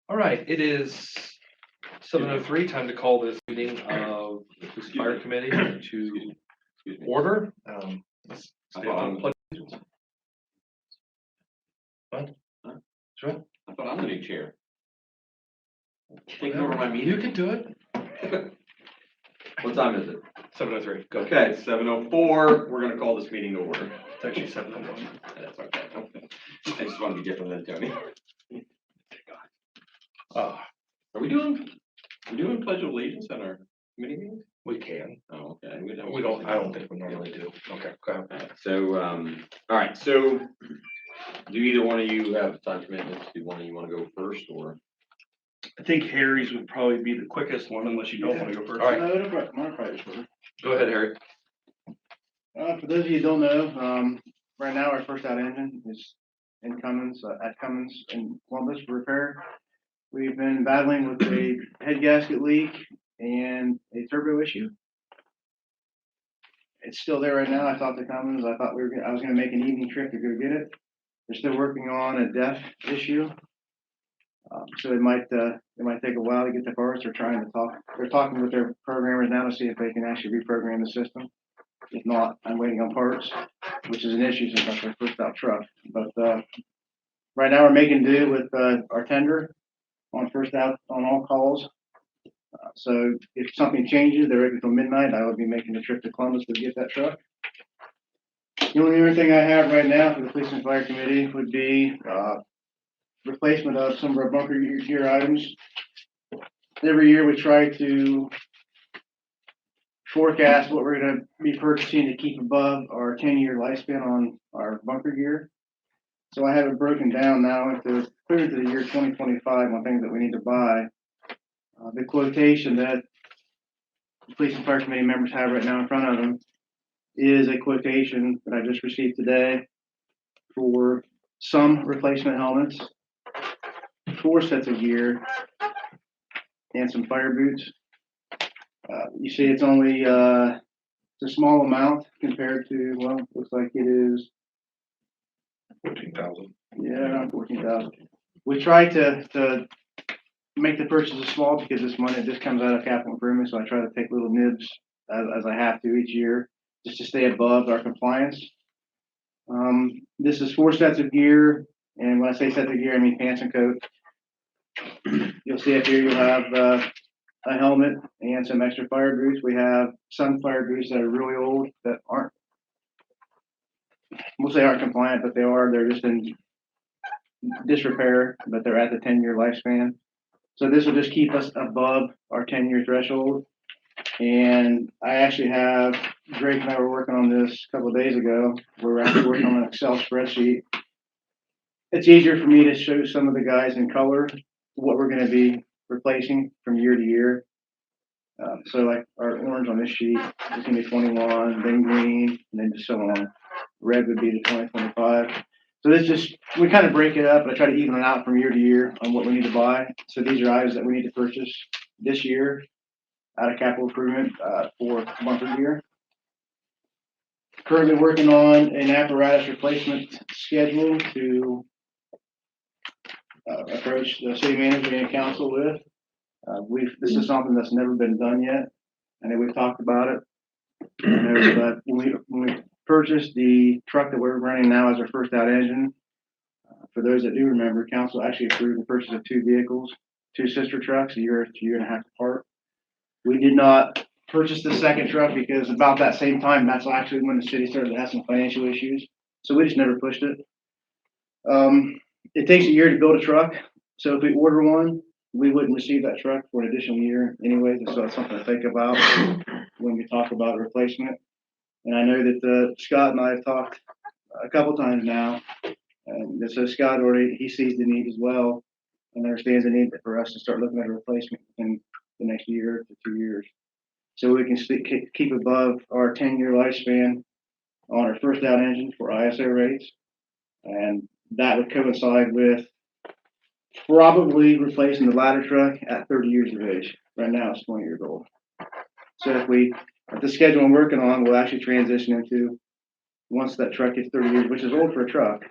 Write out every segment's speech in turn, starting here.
All right, it is 7:03, time to call this meeting of the Police and Fire Committee to order. Let's stand for the pledge. What? Sure. I thought I'm the new chair. Taking over my meeting. You can do it. What time is it? 7:03, go. Okay, 7:04. We're gonna call this meeting to order. It's actually 7:01. That's okay. I just want to be different than Tony. Are we doing Pledge of Allegiance on our committee meetings? We can. Oh, okay. I don't think we normally do. Okay, go ahead. Alright, so, all right, so do either one of you have time commitments? Do one of you want to go first or? I think Harry's would probably be the quickest one unless you don't want to go first. All right. No, my probably shorter. Go ahead, Harry. For those of you who don't know, right now our first out engine is in Cummins, at Cummins in Columbus for repair. We've been battling with a head gasket leak and a turbo issue. It's still there right now. I talked to Cummins. I was gonna make an evening trip to go get it. They're still working on a DEF issue. So it might take a while to get the parts. They're talking with their programmers now to see if they can actually reprogram the system. If not, I'm waiting on parts, which is an issue since that's our first out truck. But right now we're making do with our tender on first out on all calls. So if something changes, they're ready till midnight. I will be making the trip to Columbus to get that truck. The only other thing I have right now for the Police and Fire Committee would be replacement of some of our bunker gear items. Every year we try to forecast what we're going to be purchasing to keep above our 10-year lifespan on our bunker gear. So I have it broken down now into clear to the year 2025 on things that we need to buy. The quotation that the Police and Fire Committee members have right now in front of them is a quotation that I just received today for some replacement helmets, 4 sets of gear, and some fire boots. You see it's only it's a small amount compared to, well, looks like it is 14,000. Yeah, around 14,000. We try to make the purchases small because this money just comes out of capital improvement, so I try to take little nibs as I have to each year just to stay above our compliance. This is 4 sets of gear, and when I say sets of gear, I mean pants and coat. You'll see up here you'll have a helmet and some extra fire boots. We have some fire boots that are really old that aren't, we'll say aren't compliant, but they're just in disrepair, but they're at the 10-year lifespan. So this will just keep us above our 10-year threshold. And I actually have, Drake and I were working on this a couple of days ago. We were actually working on an Excel spreadsheet. It's easier for me to show some of the guys in color what we're going to be replacing from year to year. So like our orange on this sheet is going to be 21, then green, and then just so on. Red would be the 2025. So this just, we kind of break it up, and I try to even it out from year to year on what we need to buy. So these are items that we need to purchase this year out of capital improvement for bunker gear. Currently working on an apparatus replacement schedule to approach the city manager and council with. This is something that's never been done yet. I know we've talked about it. But when we purchased the truck that we're running now as our first out engine, for those that do remember, council actually approved the purchase of 2 vehicles, 2 sister trucks, a year and a half apart. We did not purchase the second truck because about that same time, that's actually when the city started to have some financial issues. So we just never pushed it. It takes a year to build a truck. So if we order one, we wouldn't receive that truck for an additional year anyway. So that's something to think about when we talk about a replacement. And I know that Scott and I have talked a couple times now. And so Scott he sees the need as well and understands the need for us to start looking at a replacement in the next year to 2 years. So we can keep above our 10-year lifespan on our first out engine for ISO rates. And that would coincide with probably replacing the ladder truck at 30 years of age. Right now it's 20 years old. So if the schedule I'm working on will actually transition into, once that truck gets 30 years, which is old for a truck,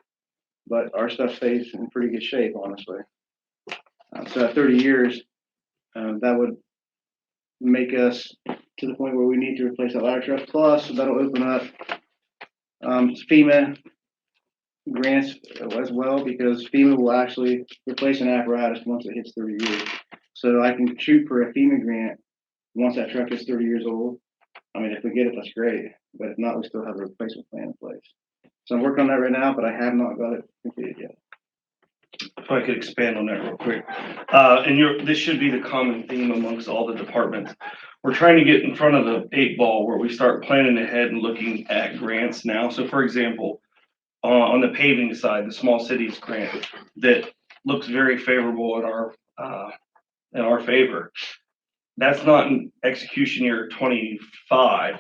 but our stuff stays in pretty good shape, honestly. 30 years, that would make us to the point where we need to replace that ladder truck. Plus, that'll open up FEMA grants as well, because FEMA will actually replace an apparatus once it hits 30 years. So I can shoot for a FEMA grant once that truck is 30 years old. I mean, if we get it, that's great. But if not, we still have a replacement plan in place. So I'm working on that right now, but I have not got it completed yet. If I could expand on that real quick. This should be the common theme amongst all the departments. We're trying to get in front of the 8 ball where we start planning ahead and looking at grants now. So for example, on the paving side, the small cities grant that looks very favorable in our favor. That's not in execution year 25,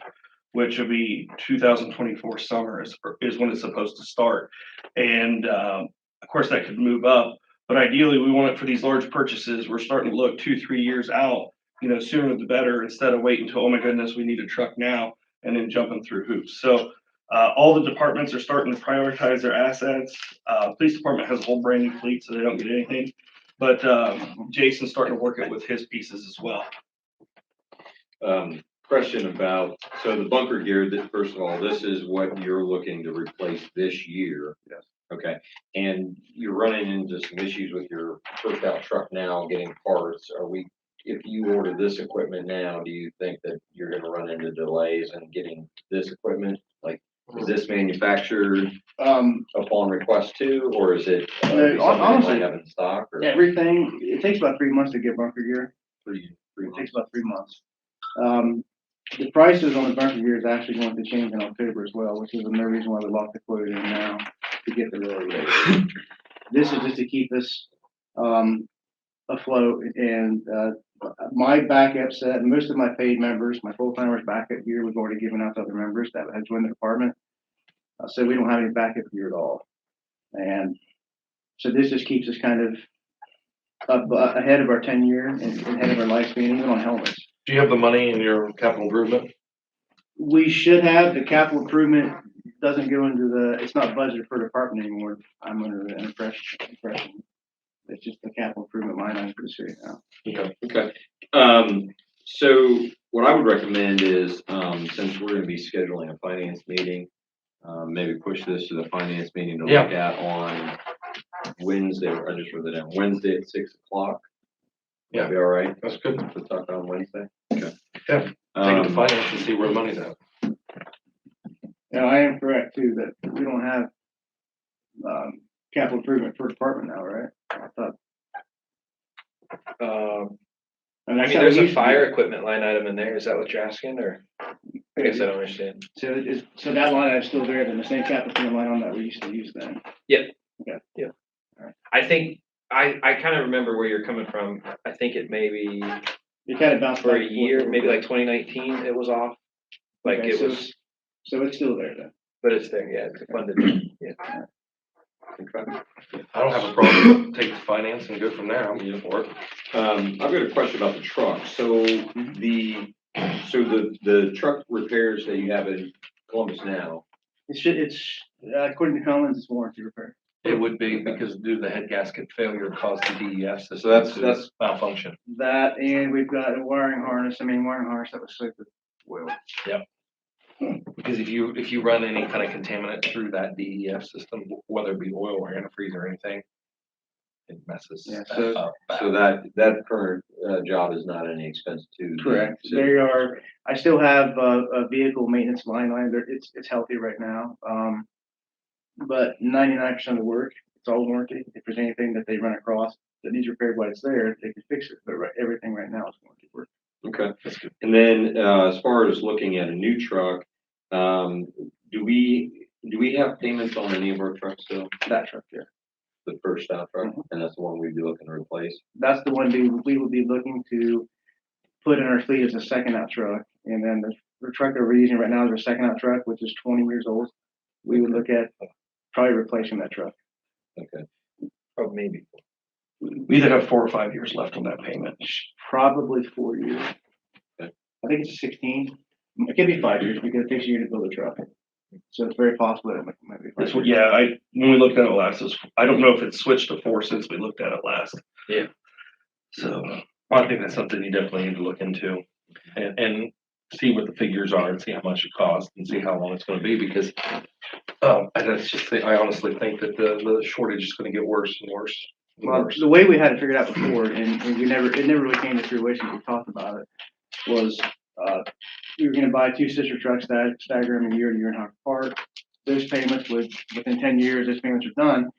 which will be 2024 summer is when it's supposed to start. And of course that could move up, but ideally we want it for these large purchases. We're starting to look 2-3 years out, sooner the better, instead of waiting until, oh my goodness, we need a truck now and then jumping through hoops. So all the departments are starting to prioritize their assets. Police department has a whole brand new fleet, so they don't get anything. But Jason's starting to work it with his pieces as well. Question about, so the bunker gear, first of all, this is what you're looking to replace this year. Yes. Okay, and you're running into some issues with your first out truck now, getting parts. If you order this equipment now, do you think that you're gonna run into delays in getting this equipment? Like, is this manufactured upon request too, or is it something you honestly, might have in stock? Or everything, it takes about 3 months to get bunker gear. three It takes about 3 months. The prices on the bunker gear is actually going to change in October as well, which is another reason why we locked the quote in now to get the lower rate. This is just to keep us afloat. And my backup set, most of my paid members, my full-timers backup gear, we've already given out to other members that have joined the department. So we don't have any backup gear at all. And so this just keeps us kind of up ahead of our 10-year and ahead of our lifespan, even on helmets. Do you have the money in your capital improvement? We should have. The capital improvement doesn't go into it's not budgeted per department anymore. I'm under the impression it's just the capital improvement line item for the city now. Okay. So what I would recommend is, since we're gonna be scheduling a finance meeting, maybe push this to the finance meeting to look at on Wednesday. I just wrote that down. Wednesday at 6 o'clock. Yeah. That'd be all right. That's good. We'll talk on Wednesday. Okay. Yeah. Take it to finance and see where the money's at. Yeah, I am correct too, that we don't have capital improvement per department now, right? I thought. I mean, there's a fire equipment line item in there. Is that what you're asking, or? I guess I don't understand. So that line item's still there, then the same capital improvement line on that we used to use then. Yep. Okay. Yep. All right. I think, I kind of remember where you're coming from. I think it maybe It kind of bounced for back a and forth year, little maybe bit. like 2019, it was off. Like Okay, it so was, So it's still there then. but it's there, yeah, it's funded, yeah. Okay. I don't have a problem. Take it to finance and go from there. I'm here for it. I've got a question about the truck. So the truck repairs that you have in Columbus now, It's according to Collins, it's warranty repair. It would be because due to the head gasket failure caused the DEF system. So that's to malfunction. That, and we've got a wiring harness that was soaked with oil. Because if you run any kind of contaminant through that DEF system, whether it be oil or antifreeze or anything, it messes Yeah, that so- up. so that current job is not any expense to. Correct. the city. They are, I still have a vehicle maintenance line item. It's healthy right now. But 99% of the work, it's all warranty. If there's anything that they run across that needs repaired while it's there, they can fix it. But everything right now is warranty work. Okay. And then as far as looking at a new truck, do we have payments on any of our trucks still? That truck there. The first out truck, and that's the one we'd be looking to replace. That's the one we would be looking to put in our fleet as a second out truck. And then the truck that we're using right now is our second out truck, which is 20 years old. We would look at probably replacing that truck. Okay. Or maybe. We either have 4 or 5 years left on that payment. Probably 4 years. Okay. I think it's 16. It could be 5 years because it takes a year to build a truck. So it's very possible that it might be 5 This years. one, when we looked at it last, I don't know if it's switched to 4 since we looked at it last. Yeah. So I think that's something you definitely need to look into and see what the figures are and see how much it costs and see how long it's gonna be because I honestly think that the shortage is gonna get worse and worse and Well, worse. the way we had it figured out before, and it never really came to fruition, we talked about it, was, we were gonna buy two sister trucks, stagger them a year and a half apart. Those payments within 10 years, those payments are done.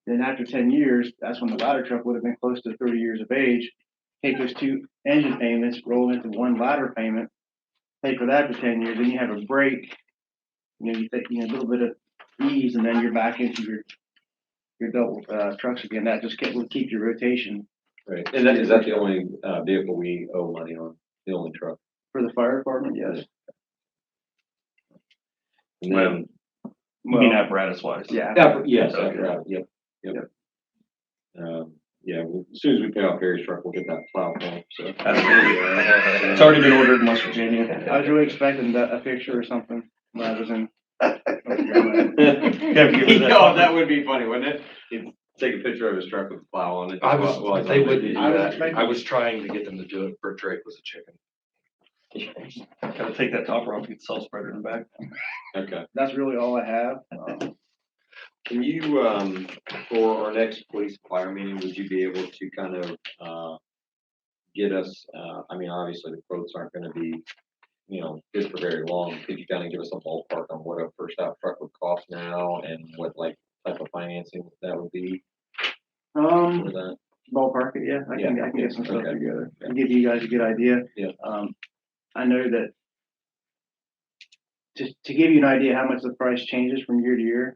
Then after 10 years, that's when the ladder truck would have been close to 30 years of age. Take those two engine payments, roll into one ladder payment, pay for that for 10 years, then you have a break. You take, a little bit of ease and then you're back into your double, trucks again. That just will keep your rotation. Right, and is that the only, vehicle we owe money on, the only truck? For the fire department, yes. And then, You mean apparatus wise? Yeah. yes, Okay. right, yep. Yeah, as soon as we pay off Gary's truck, we'll get that plow phone, so. Absolutely. It's already been ordered in West Virginia. I was really expecting a picture or something when I was in. Oh, that would be funny, wouldn't it? He'd take a picture of his truck with the plow on it. I while he's was, on they wouldn't vacation. do I was that. expecting- I was trying to get them to do it for Drake was a chicken. Gotta take that topper off, get the salt spreader in the back. Okay. That's really all I have. Can you, for our next police fire meeting, would you be able to kind of, get us, I mean, obviously the quotes aren't gonna be, good for very long. Could you kind of give us a ballpark on what a first out truck would cost now and what like type of financing that would be for that? Ballpark it, yeah. I can get some stuff Okay. together and give you guys a good idea. Yeah. I know that to give you an idea how much the price changes from year to year,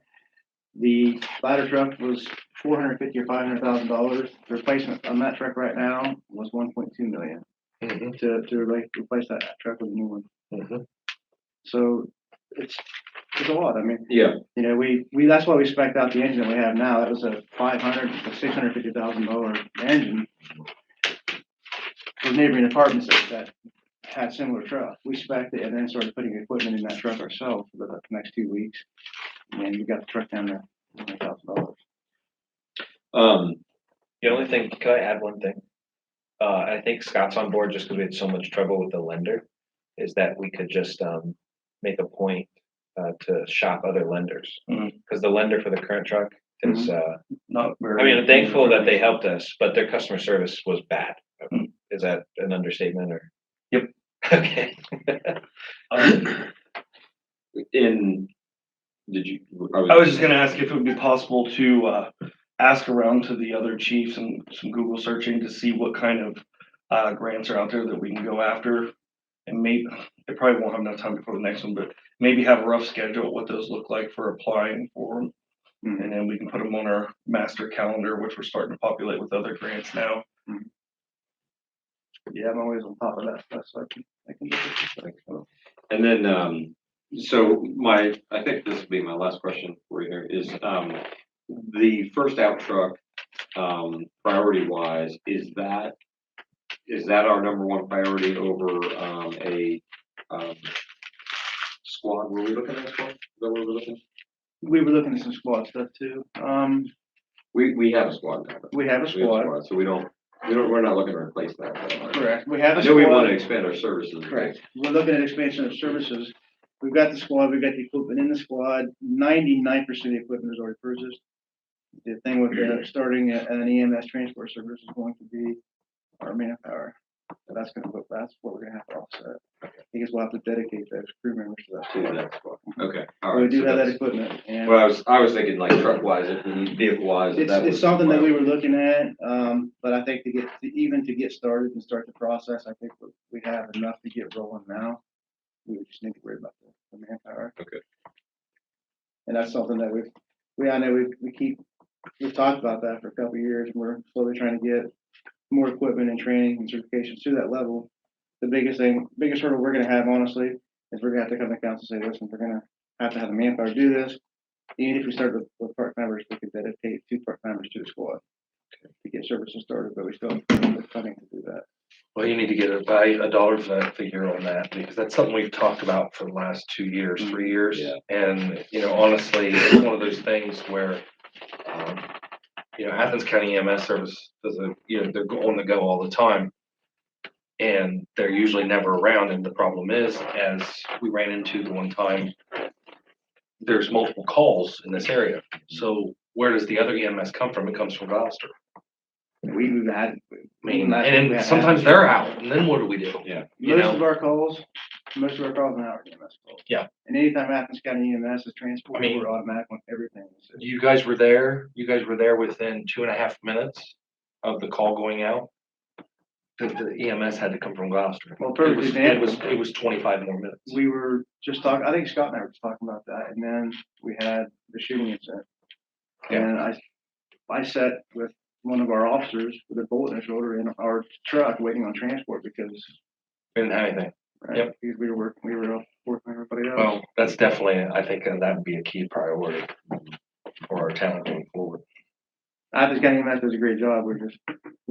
the ladder truck was $450,000 or $500,000. The replacement on that truck right now was 1.2 million Mhm, to replace that truck with a new one. mhm. So it's a lot. I mean, Yeah, we that's why we spec'd out the engine that we have now. That was a $650,000 engine for neighboring apartments that had similar truck. We spec'd it and then started putting equipment in that truck ourselves for the next 2 weeks. And we got the truck down to $100,000. The only thing, can I add one thing? I think Scott's on board just because we had so much trouble with the lender, is that we could just, make a point, to shop other lenders. Mhm. Because the lender for the current truck is, Not very. I mean, I'm thankful that they helped us, but their customer service was bad. Mm. Is that an understatement or? Yep. Okay. I was just gonna ask if it would be possible to ask around to the other chiefs and some Google searching to see what kind of grants are out there that we can go after. And maybe, I probably won't have enough time before the next one, but maybe have a rough schedule of what those look like for applying for them. And then we can put them on our master calendar, which we're starting to populate with other grants now. Yeah, I'm always on top of that stuff, so I can get this. and then, so I think this will be my last question for you here is, the first out truck, priority wise, is that our number one priority over, a squad? Were we looking at a squad? Is that what we're looking? We were looking at some squad stuff too. We have a squad now. We have a squad. So we're not looking to replace that. Correct. We have a I know we want squad. to expand our services. Correct. We're looking at expansion of services. We've got the squad, we've got the equipment in the squad. 99% of the equipment is already purchased. The thing with starting an EMS transport service is going to be our manpower. So that's what we're gonna have to offset. Because we'll have to dedicate those crew members to that. To that squad. Okay, all We right. do so have that that's- equipment and Well, I was thinking like truck wise, if we need vehicle wise. it's something that we were looking at. But I think to get started and start the process, I think we have enough to get rolling now. We just need to worry about the manpower. Okay. And that's something that I know we've talked about that for a couple of years. And we're slowly trying to get more equipment and training and certifications to that level. The biggest hurdle we're gonna have, honestly, is we're gonna have to come to council and say, listen, we're gonna have to have the manpower to do this. Even if we start with part-timers, we could dedicate 2 part-timers to the squad to get services started, but we still have the funding to do that. Well, you need to get a dollar figure on that because that's something we've talked about for the last 2 years, 3 years. Yeah. And, honestly, it's one of those things where, you know, Athens County EMS service does they're on the go all the time. And they're usually never around, and the problem is, as we ran into the one time, there's multiple calls in this area. So where does the other EMS come from? It comes from Gloucester. We've had, I mean, last week and we then had sometimes Athens. they're out, and then what do we do? Yeah. You most know? of our calls are now EMS calls. Yeah. And anytime Athens County EMS is transported, I mean- we're automatic on everything. You guys were there within 2.5 minutes of the call going out. The EMS had to come from Gloucester. Well, perfect example. It was 25 more minutes. We were just talking, I think Scott and I were just talking about that, and then we had the shooting incident. Yeah. And I sat with one of our officers with a bullet in his shoulder in our truck waiting on transport because, We didn't have anything. right, Yep. because we were working everybody else. Well, that's definitely, I think that would be a key priority for our town going forward. Athens County EMS does a great job. We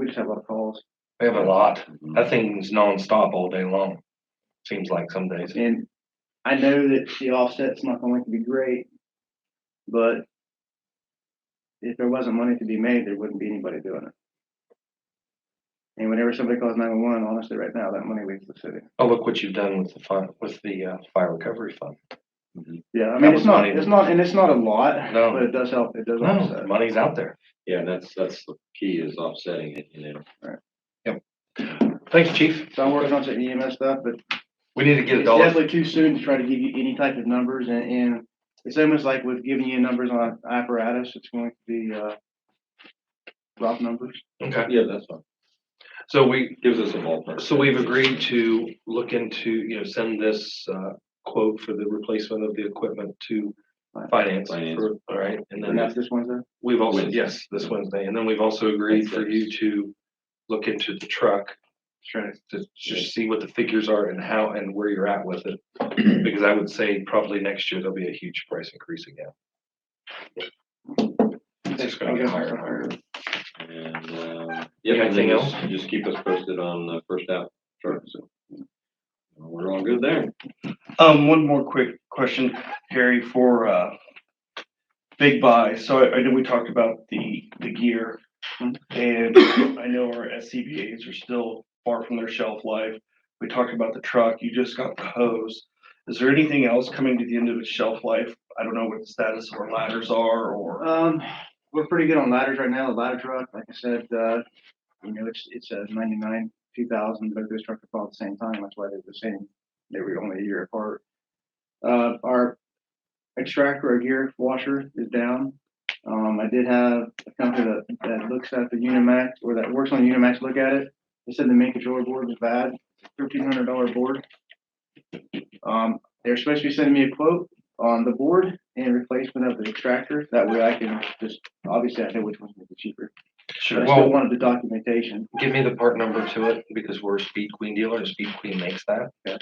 just have a lot of calls. We have a lot. That thing's nonstop all day long. Seems like some days. And I know that the offset's not going to be great, but if there wasn't money to be made, there wouldn't be anybody doing it. And whenever somebody calls 911, honestly, right now, that money leaves the city. Oh, look what you've done with the fund, with the fire recovery fund. Yeah, I That mean, was it's not, money. it's not a lot, No. but it does help. It does No, offset. the money's out there. Yeah, and that's the key is offsetting it, you know. Thanks, chief. So I'm working on some EMS stuff, but We need to get a it's dollar. definitely too soon to try to give you any type of numbers, and it's almost like with giving you numbers on apparatus, it's going to be, rough numbers. Okay. Yeah, that's fine. So we, Gives us a ballpark. so we've agreed to look into, you know, send this, quote for the replacement of the equipment to finance. Finance. All right. And And then that's this Wednesday? we've also, Wednesday. yes, this Wednesday. And then we've also agreed for you to look into the truck. Try to just see what the figures are and how and where you're at with it. Because I would say probably next year there'll be a huge price increase again. It's just gonna get higher and higher. And, You got anything else? Just keep us posted on the first out truck, so. We're all good there. One more quick question, Harry, for, big buy. So I know we talked about the gear. And I know our SCBA's are still far from their shelf life. We talked about the truck. You just got the hose. Is there anything else coming to the end of its shelf life? I don't know what the status of our ladders are or. We're pretty good on ladders right now. The ladder truck, like I said, you know, it's a 99, 2000, both those trucks are bought at the same time. That's why they're the same. They were only a year apart. Our extractor, our gear washer is down. I did have a company that looks at the Unimax or that works on Unimax look at it. They said the main controller board was bad, $1,300 board. They're supposed to be sending me a quote on the board and replacement of the extractor. That way I can just, obviously I know which one's gonna be cheaper. But I still Well, wanted the documentation. give me the part number to it because we're a Speed Queen dealer and Speed Queen makes that. Okay.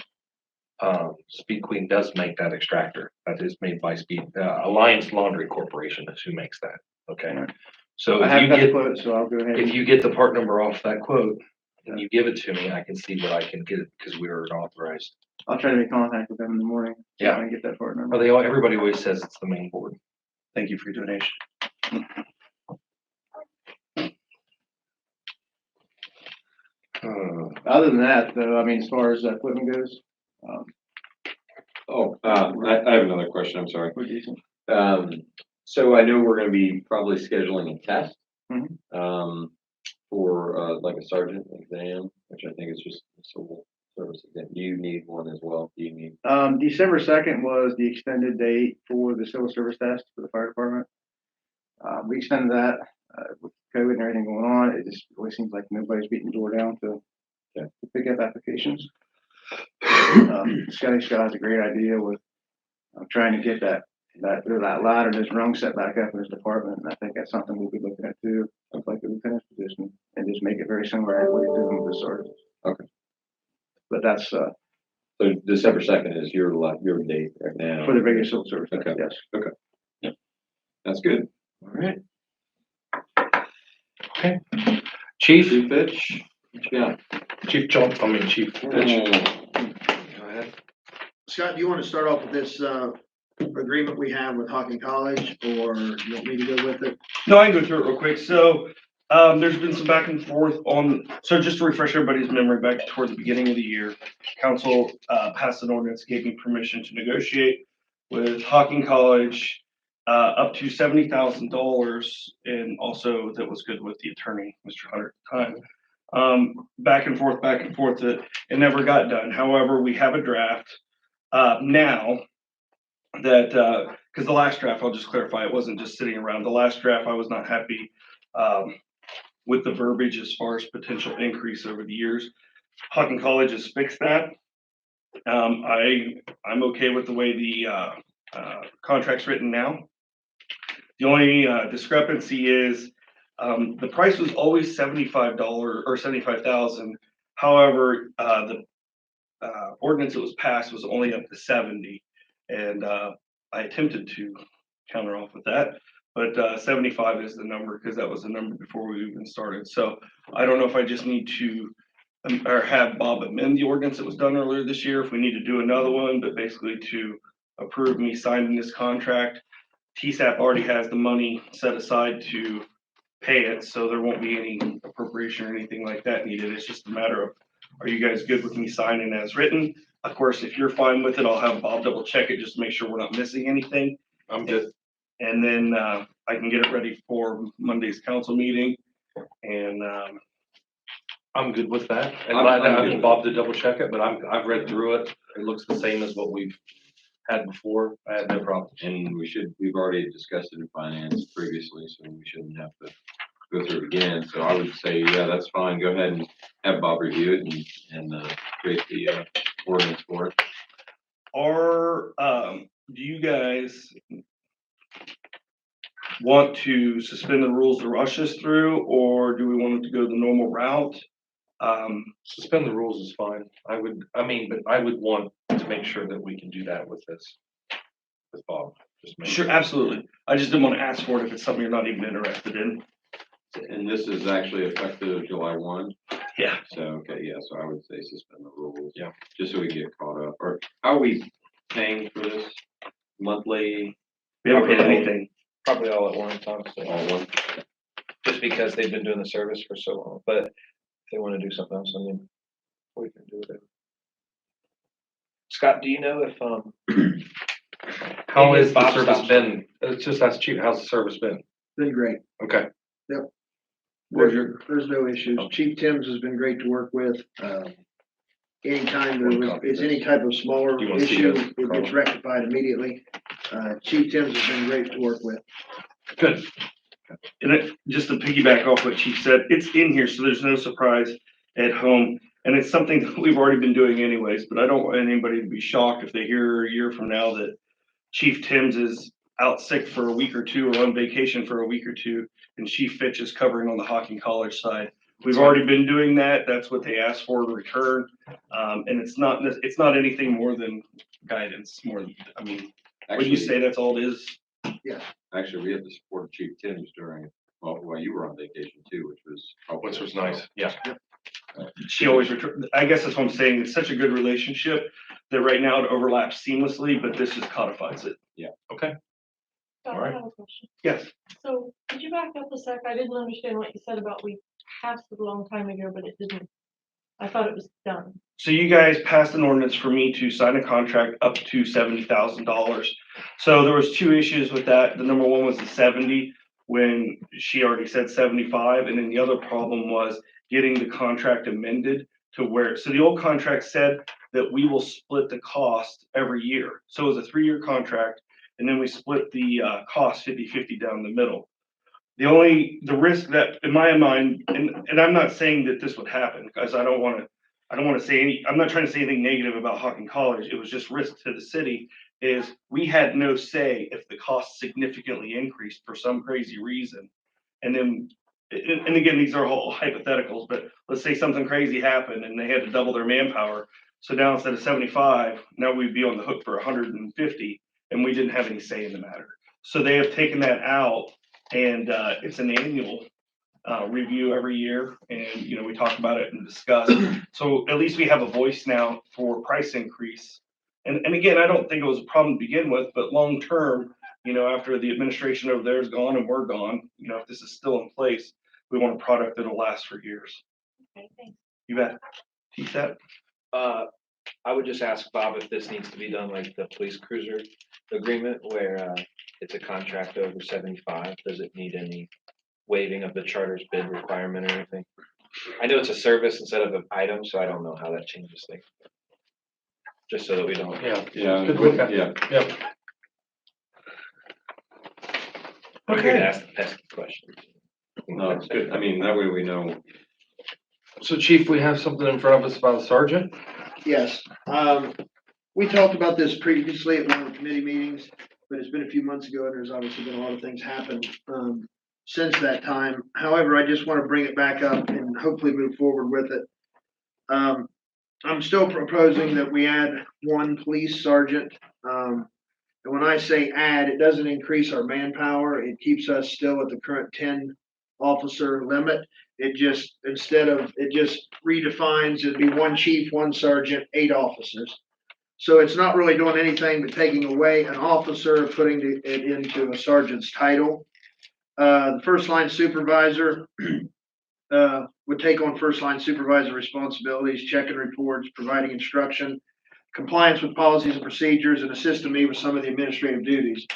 Speed Queen does make that extractor. That is made by Alliance Laundry Corporation is who makes that. Okay. Right. So I if have you got the get, quote, so I'll go ahead. if you get the part number off that quote and you give it to me, I can see what I can get it because we are an authorized. I'll try to make contact with them in the morning. Yeah. And get that part number. Well, everybody always says it's the main board. Thank you for your donation. Other than that, though, I mean, as far as equipment goes, I have another question, I'm sorry. we're decent. So I know we're gonna be probably scheduling a test. Mhm. For, like a sergeant exam, which I think is just a civil service exam. Do you need one as well? Do you need? December 2nd was the extended date for the civil service test for the fire department. We extended that, with COVID and everything going on. It just really seems like nobody's beating the door down to pick up applications. Scott has a great idea with trying to get that ladder, this rung set back up in his department, and I think that's something we'll be looking at too, like the lieutenant's position, and just make it very similar to what he's doing with the sergeant. Okay. But that's, So December 2nd is your date right now. for the regular civil service, Okay. yes. That's good. All right. Okay. Chief, Chief Fitch, what you got? Chief Fitch. Go ahead. Scott, do you want to start off with this agreement we have with Hocking College, or you want me to go with it? No, I can go through it real quick. So, there's been some back and forth on, so just to refresh everybody's memory, back toward the beginning of the year, council, passed an ordinance, gave me permission to negotiate with Hocking College, up to $70,000, and also that was good with the attorney, Mr. Hunter at the time. Back and forth, it never got done. However, we have a draft, now that, because the last draft, I'll just clarify, it wasn't just sitting around. The last draft, I was not happy with the verbiage as far as potential increase over the years. Hocking College has fixed that. I'm okay with the way the contract's written now. The only discrepancy is the price was always $75 or 75,000. However, the ordinance that was passed was only up to 70. And I attempted to counter off with that, but 75 is the number because that was the number before we even started. So I don't know if I just need to or have Bob amend the ordinance that was done earlier this year, if we need to do another one, but basically to approve me signing this contract. TSAP already has the money set aside to pay it, so there won't be any appropriation or anything like that needed. It's just a matter of, are you guys good with me signing as written? Of course, if you're fine with it, I'll have Bob double check it just to make sure we're not missing anything. I'm good. And then I can get it ready for Monday's council meeting. And I'm good with that. And I'm glad that good I with Bob to double check it, but I've read through it. It looks the same as what we've had before. I had no problem. And we've already discussed it in finance previously, so we shouldn't have to go through it again. So I would say, yeah, that's fine. Go ahead and have Bob review it and create the ordinance for it. or do you guys want to suspend the rules to rush this through, or do we want it to go the normal route? Suspend the rules is fine. But I would want to make sure that we can do that with this, with Bob. Just make Sure, absolutely. I just didn't want to ask for it if it's something you're not even interested in. And this is actually effective July 1. Yeah. So, okay, yeah, so I would say suspend the rules. Yeah. Just so we get caught up. Or how are we paying for this? Monthly, We haven't paid anything. Probably all at once, honestly, all one? just because they've been doing the service for so long, but if they wanna do something else, I mean, we can do it. Scott, do you know if, How maybe has if the Bob service stops- been? It's just that's cheap. How's the service been? Been great. Okay. There's no issues. Chief Timms has been great to work with. Anytime it's any type of smaller Do you wanna see issue, it, it gets Carl? rectified immediately. Chief Timms has been great to work with. Good. And just to piggyback off what Chief said, it's in here, so there's no surprise at home. And it's something that we've already been doing anyways, but I don't want anybody to be shocked if they hear a year from now that Chief Timms is out sick for a week or two or on vacation for a week or two, and Chief Fitch is covering on the Hocking College side. We've already been doing that. That's what they asked for in return. And it's not anything more than guidance, would you Actually, say that's all it is? actually, we had to support Chief Timms while you were on vacation too, which was helpful. Which was nice. Yeah. She always return, I guess that's what I'm saying. It's such a good relationship that right now it overlaps seamlessly, but this just codifies it. Okay. Scott, All right. I have a question. Yes. So could you back up a sec? I didn't understand what you said about we passed it a long time ago, but it didn't. I thought it was done. So you guys passed an ordinance for me to sign a contract up to $70,000. So there was two issues with that. The number one was the 70 when she already said 75. And then the other problem was getting the contract amended to where, so the old contract said that we will split the cost every year. So it was a 3-year contract, and then we split the cost 50-50 down the middle. The risk that in my mind, and I'm not saying that this would happen, because I don't want to say I'm not trying to say anything negative about Hocking College. It was just risk to the city, is we had no say if the cost significantly increased for some crazy reason. And then, and again, these are all hypotheticals, but let's say something crazy happened and they had to double their manpower. So now instead of 75, now we'd be on the hook for 150, and we didn't have any say in the matter. So they have taken that out, and it's an annual review every year, and we talk about it and discuss. So at least we have a voice now for price increase And again, I don't think it was a problem to begin with, but long-term, after the administration over there is gone and we're gone, if this is still in place, we want a product that'll last for years. Okay, thanks. You bet. Keep that. I would just ask Bob if this needs to be done like the police cruiser agreement where it's a contract over 75. Does it need any waiving of the charter's bid requirement or anything? I know it's a service instead of an item, so I don't know how that changes things. Just so that we don't. Yeah. Yeah, Good look at- yeah. Yep. I'm here to Okay. ask the pesky questions. No, it's good. I mean, that way we know. So Chief, we have something in front of us about a sergeant? Yes, we talked about this previously at one of the committee meetings, but it's been a few months ago and there's obviously been a lot of things happen, since that time. However, I just want to bring it back up and hopefully move forward with it. I'm still proposing that we add one police sergeant. And when I say add, it doesn't increase our manpower. It keeps us still at the current 10 officer limit. It just, it just redefines, it'd be one chief, one sergeant, 8 officers. So it's not really doing anything but taking away an officer, putting it into a sergeant's title. The first line supervisor would take on first line supervisor responsibilities, checking reports, providing instruction, compliance with policies and procedures, and assisting me with some of the administrative duties.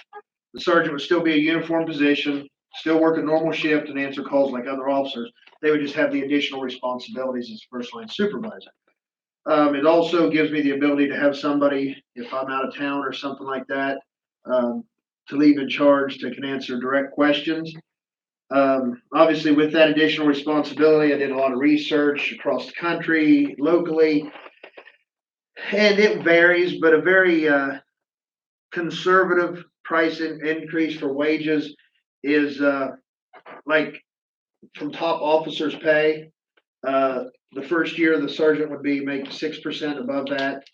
The sergeant would still be a uniform position, still work a normal shift and answer calls like other officers. They would just have the additional responsibilities as first line supervisor. It also gives me the ability to have somebody, if I'm out of town or something like that, to leave in charge that can answer direct questions. Obviously with that additional responsibility, I did a lot of research across the country, locally, and it varies, but a very conservative price increase for wages is like from top officers' pay. The first year, the sergeant would be making 6% above that.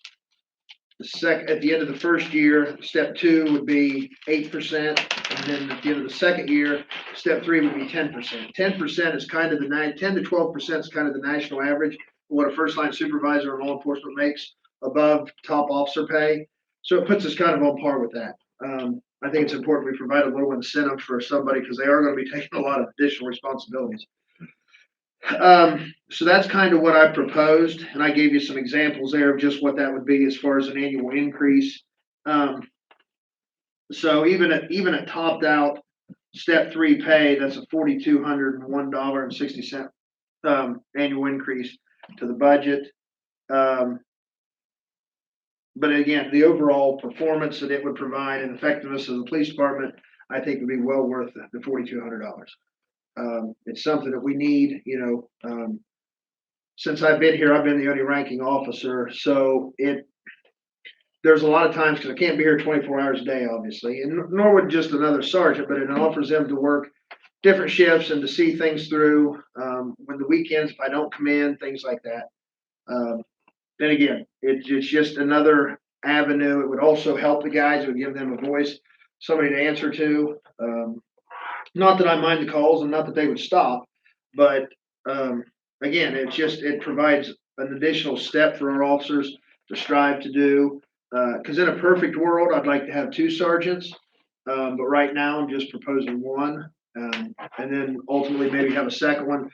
At the end of the first year, step 2 would be 8%, and then at the end of the second year, step 3 would be 10%. 10% is kind of 10 to 12% is kind of the national average for what a first line supervisor in law enforcement makes above top officer pay. So it puts us kind of on par with that. I think it's important we provide a little incentive for somebody because they are going to be taking a lot of additional responsibilities. So that's kind of what I proposed, and I gave you some examples there of just what that would be as far as an annual increase. So even at topped out step 3 pay, that's a $4,201.60 annual increase to the budget. But again, the overall performance that it would provide and effectiveness of the police department, I think would be well worth the $4,200. It's something that we need, since I've been here, I've been the only ranking officer. So there's a lot of times, because I can't be here 24 hours a day, obviously, and nor would just another sergeant, but it offers them to work different shifts and to see things through, when the weekends, if I don't come in, things like that. Then again, it's just another avenue. It would also help the guys. It would give them a voice, somebody to answer to. Not that I mind the calls and not that they would stop, but again, it provides an additional step for our officers to strive to do. Because in a perfect world, I'd like to have 2 sergeants, but right now I'm just proposing 1. And then ultimately maybe have a second one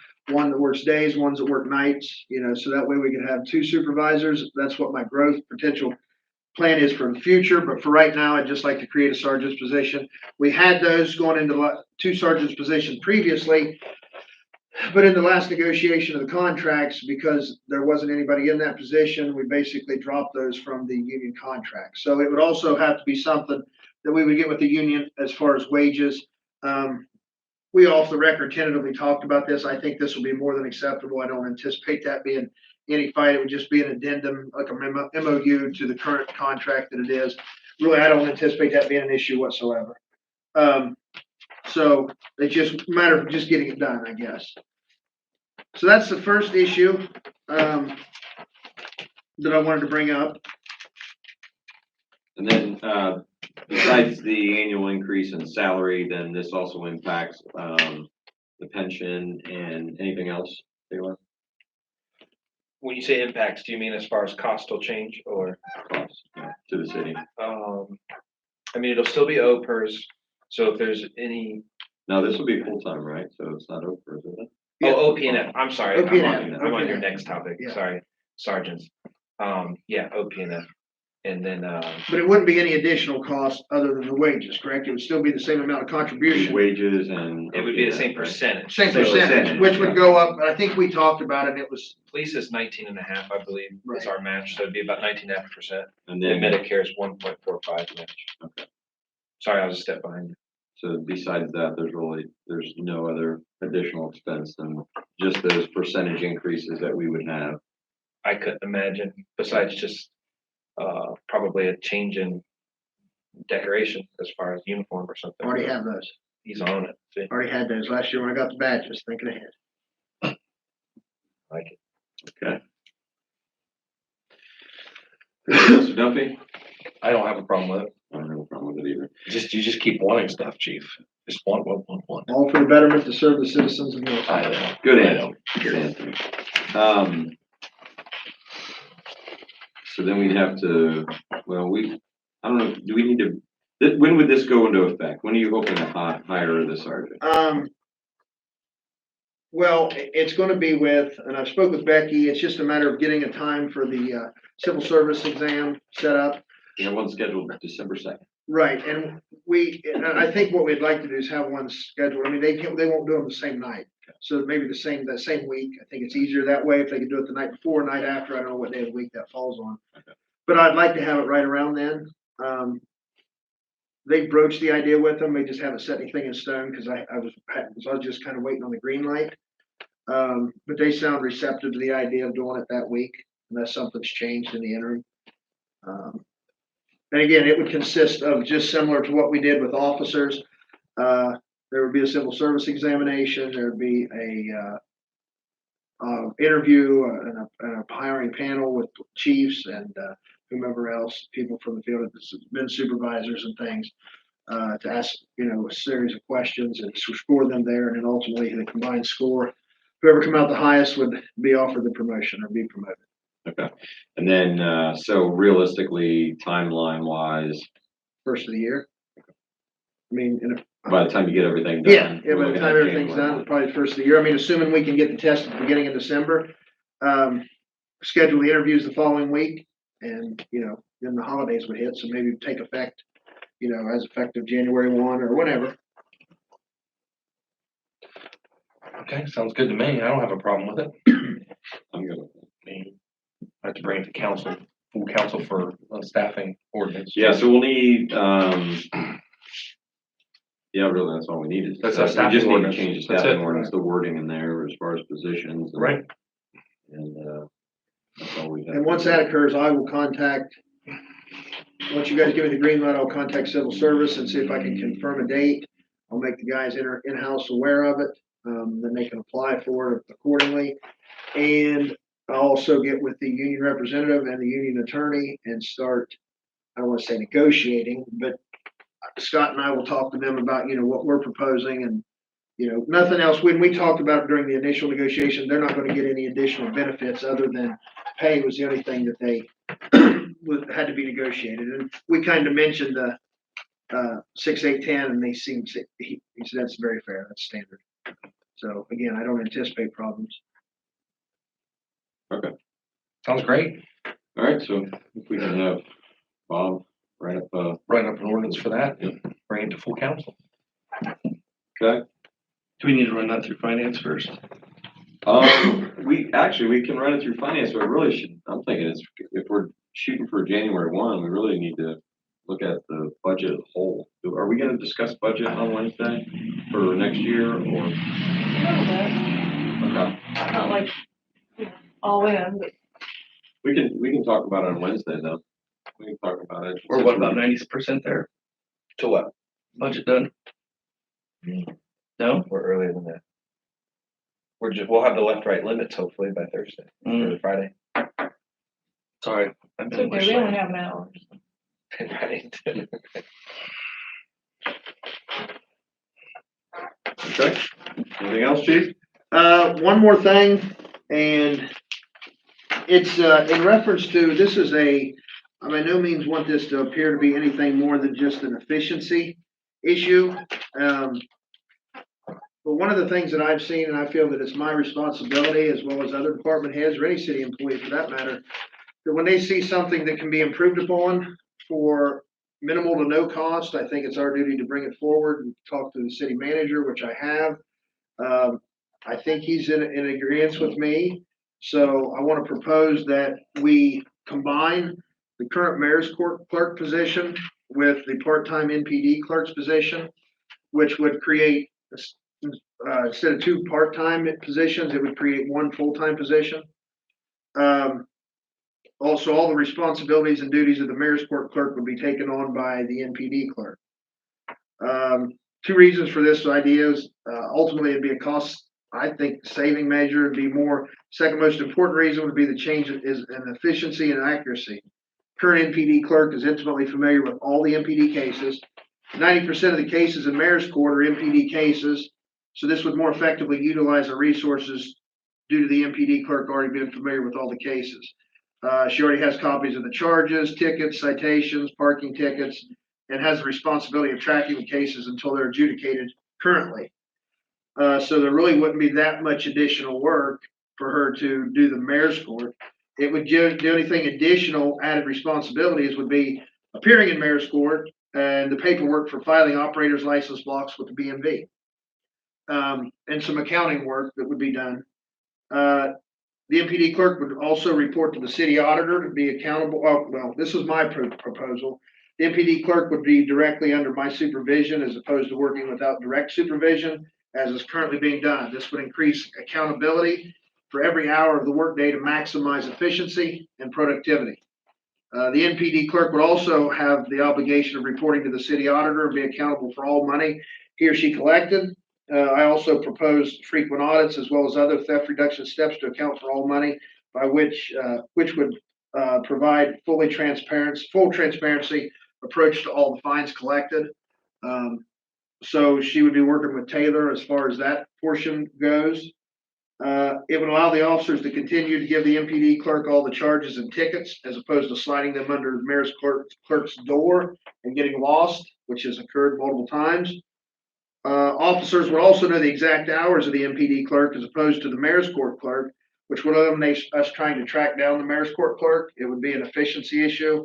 that works days, ones that work nights, so that way we can have 2 supervisors. That's what my growth potential plan is for the future. But for right now, I'd just like to create a sergeant's position. We had those going into 2 sergeant's positions previously, but in the last negotiation of the contracts, because there wasn't anybody in that position, we basically dropped those from the union contract. So it would also have to be something that we would get with the union as far as wages. We off the record tentatively talked about this. I think this will be more than acceptable. I don't anticipate that being any fight. It would just be an addendum, like a MOU to the current contract that it is. Really, I don't anticipate that being an issue whatsoever. So it's just a matter of just getting it done, I guess. So that's the first issue that I wanted to bring up. And then, besides the annual increase in salary, then this also impacts, the pension and anything else, Taylor? when you say impacts, do you mean as far as cost will change or? cost to the city. I mean, it'll still be OPERS, so if there's any, Now, this will be full-time, right? So it's not over, is it? Yeah. oh, OPNF, I'm sorry, OPNF, I'm on your OPNF. next topic, Yeah. sorry, sergeants. Yeah, OPNF, and then, But it wouldn't be any additional cost other than the wages, correct? It would still be the same amount of contribution. Wages and. it would be the yeah, same right? percentage. Same So percentage, which would go up, I think we talked about it, and it was, Police is 19.5, I believe, is Right. our match, so it'd be about 19.5%. And And then, Medicare is 1.45 match. Okay. Sorry, I was a step behind you. so besides that, there's no other additional expense than just those percentage increases that we would have. I couldn't imagine, besides just, probably a change in decoration as far as uniform or something. already have those. He's on it, see, Already had those last year when I got the badges, thinking ahead. like it. Okay. Mr. Duffy? I don't have a problem with it. I don't have a problem with it either. You just keep wanting stuff, chief. Just want. All for the betterment to serve the citizens of Nelsonville. I know. Good I answer. know. Good answer. So then we'd have to, well, I don't know, do we need to, when would this go into effect? When are you hoping to hire the sergeant? Well, it's gonna be with, and I spoke with Becky, it's just a matter of getting a time for the, civil service exam set up. We have one scheduled December 2nd. Right, and I think what we'd like to do is have one scheduled, I mean, they won't do them the same night. So maybe that same week, I think it's easier that way, if they could do it the night before, night after, I don't know what day of the week that falls on. Okay. But I'd like to have it right around then. They broached the idea with them, they just haven't set anything in stone, cause I was just kind of waiting on the green light. But they sound receptive to the idea of doing it that week, unless something's changed in the interim. And again, it would consist of just similar to what we did with officers. There would be a civil service examination, there'd be a interview and a hiring panel with chiefs and whomever else, people from the field, that's been supervisors and things, to ask, a series of questions and score them there, and then ultimately the combined score, whoever come out the highest would be offered the promotion or be promoted. Okay. And then, so realistically, timeline wise, First of the year. I mean, by the time you get everything done. yeah, we're by the looking time at everything's January. done, probably the first of the year. I mean, assuming we can get the test at the beginning of December, schedule the interviews the following week, and, then the holidays would hit, so maybe take effect, as effective January 1 or whatever. Okay, sounds good to me. I don't have a problem with it. I'm good with it. I mean, I have to bring it to council, full council for staffing ordinance. Yeah, so we'll need, yeah, really, that's all we need is. That's we a just staffing need to ordinance. change the That's staffing it. ordinance, the wording in there as far as positions. Right. And, that's all we have. And once that occurs, I will contact, once you guys give me the green light, I'll contact civil service and see if I can confirm a date. I'll make the guys in-house aware of it, then they can apply for it accordingly. And I'll also get with the union representative and the union attorney and start, I don't want to say negotiating, but Scott and I will talk to them about, what we're proposing and, nothing else. When we talked about it during the initial negotiation, they're not going to get any additional benefits other than pay was the only thing that they had to be negotiated. And we kind of mentioned the 6, 8, 10, and they seemed, he said that's very fair, that's standard. So again, I don't anticipate problems. Okay, Sounds great. all right, so if we can have Bob write up, Write up an ordinance for that and bring it to full council. okay? Do we need to run that through finance first? We can run it through finance, but really should, I'm thinking if we're shooting for January 1, we really need to look at the budget as a whole. Are we gonna discuss budget on Wednesday for next year or? A little bit, Okay, not like, all in, but we can talk about it on Wednesday though. We can talk about it. Or what about 90% there? To what? Budget done? No? We're earlier than that. We'll have the left-right limits hopefully by Thursday or Friday. Sorry. it's okay, we only have an hour. Right. Okay, anything else, chief? One more thing, and It's, in reference to, this is I by no means want this to appear to be anything more than just an efficiency issue. But one of the things that I've seen, and I feel that it's my responsibility, as well as other department heads or any city employee for that matter, that when they see something that can be improved upon for minimal to no cost, I think it's our duty to bring it forward and talk to the city manager, which I have. I think he's in agreement with me. So I want to propose that we combine the current mayor's court clerk position with the part-time NPD clerk's position, which would create, instead of two part-time positions, it would create one full-time position. Also, all the responsibilities and duties of the mayor's court clerk would be taken on by the NPD clerk. Two reasons for this idea is, ultimately it'd be a cost, I think, saving measure. It'd be more, second most important reason would be the change is in efficiency and accuracy. Current NPD clerk is intimately familiar with all the NPD cases. 90% of the cases in mayor's court are NPD cases. So this would more effectively utilize the resources due to the NPD clerk already being familiar with all the cases. She already has copies of the charges, tickets, citations, parking tickets, and has the responsibility of tracking the cases until they're adjudicated currently. So there really wouldn't be that much additional work for her to do the mayor's court. It would the only thing additional added responsibilities would be appearing in mayor's court and the paperwork for filing operator's license blocks with the BMV. And some accounting work that would be done. The NPD clerk would also report to the city auditor to be accountable. Oh, well, this was my proposal. The NPD clerk would be directly under my supervision as opposed to working without direct supervision, as is currently being done. This would increase accountability for every hour of the workday to maximize efficiency and productivity. The NPD clerk would also have the obligation of reporting to the city auditor and be accountable for all money he or she collected. I also proposed frequent audits as well as other theft reduction steps to account for all money, by which would provide full transparency approach to all the fines collected. So she would be working with Taylor as far as that portion goes. It would allow the officers to continue to give the NPD clerk all the charges and tickets as opposed to sliding them under the mayor's clerk's door and getting lost, which has occurred multiple times. Officers would also know the exact hours of the NPD clerk as opposed to the mayor's court clerk, which would eliminate us trying to track down the mayor's court clerk. It would be an efficiency issue.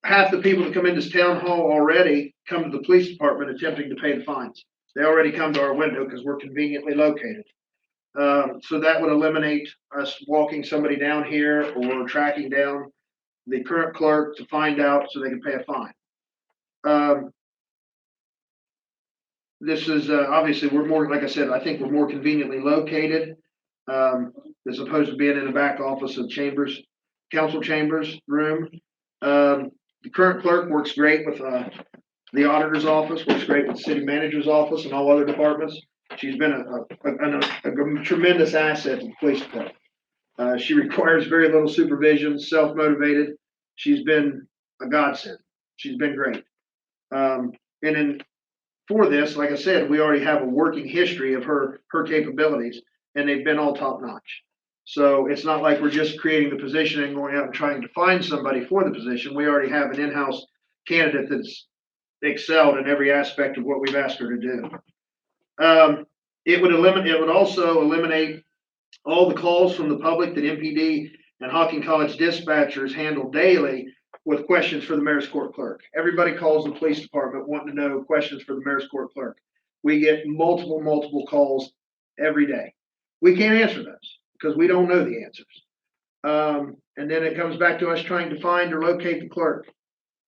Half the people that come into this town hall already come to the police department attempting to pay the fines. They already come to our window because we're conveniently located. So that would eliminate us walking somebody down here or tracking down the current clerk to find out so they can pay a fine. This is obviously we're more, like I said, I think we're more conveniently located as opposed to being in the back office of council chambers room. The current clerk works great with the auditor's office, works great with the city manager's office and all other departments. She's been a tremendous asset to the police department. She requires very little supervision, self-motivated. She's been a godsend. She's been great. For this, like I said, we already have a working history of her capabilities, and they've been all top notch. So it's not like we're just creating the position and going out and trying to find somebody for the position. We already have an in-house candidate that's excelled in every aspect of what we've asked her to do. It would also eliminate all the calls from the public that MPD and Hocking College dispatchers handle daily with questions for the mayor's court clerk. Everybody calls the police department wanting to know questions for the mayor's court clerk. We get multiple calls every day. We can't answer those because we don't know the answers. And then it comes back to us trying to find or locate the clerk,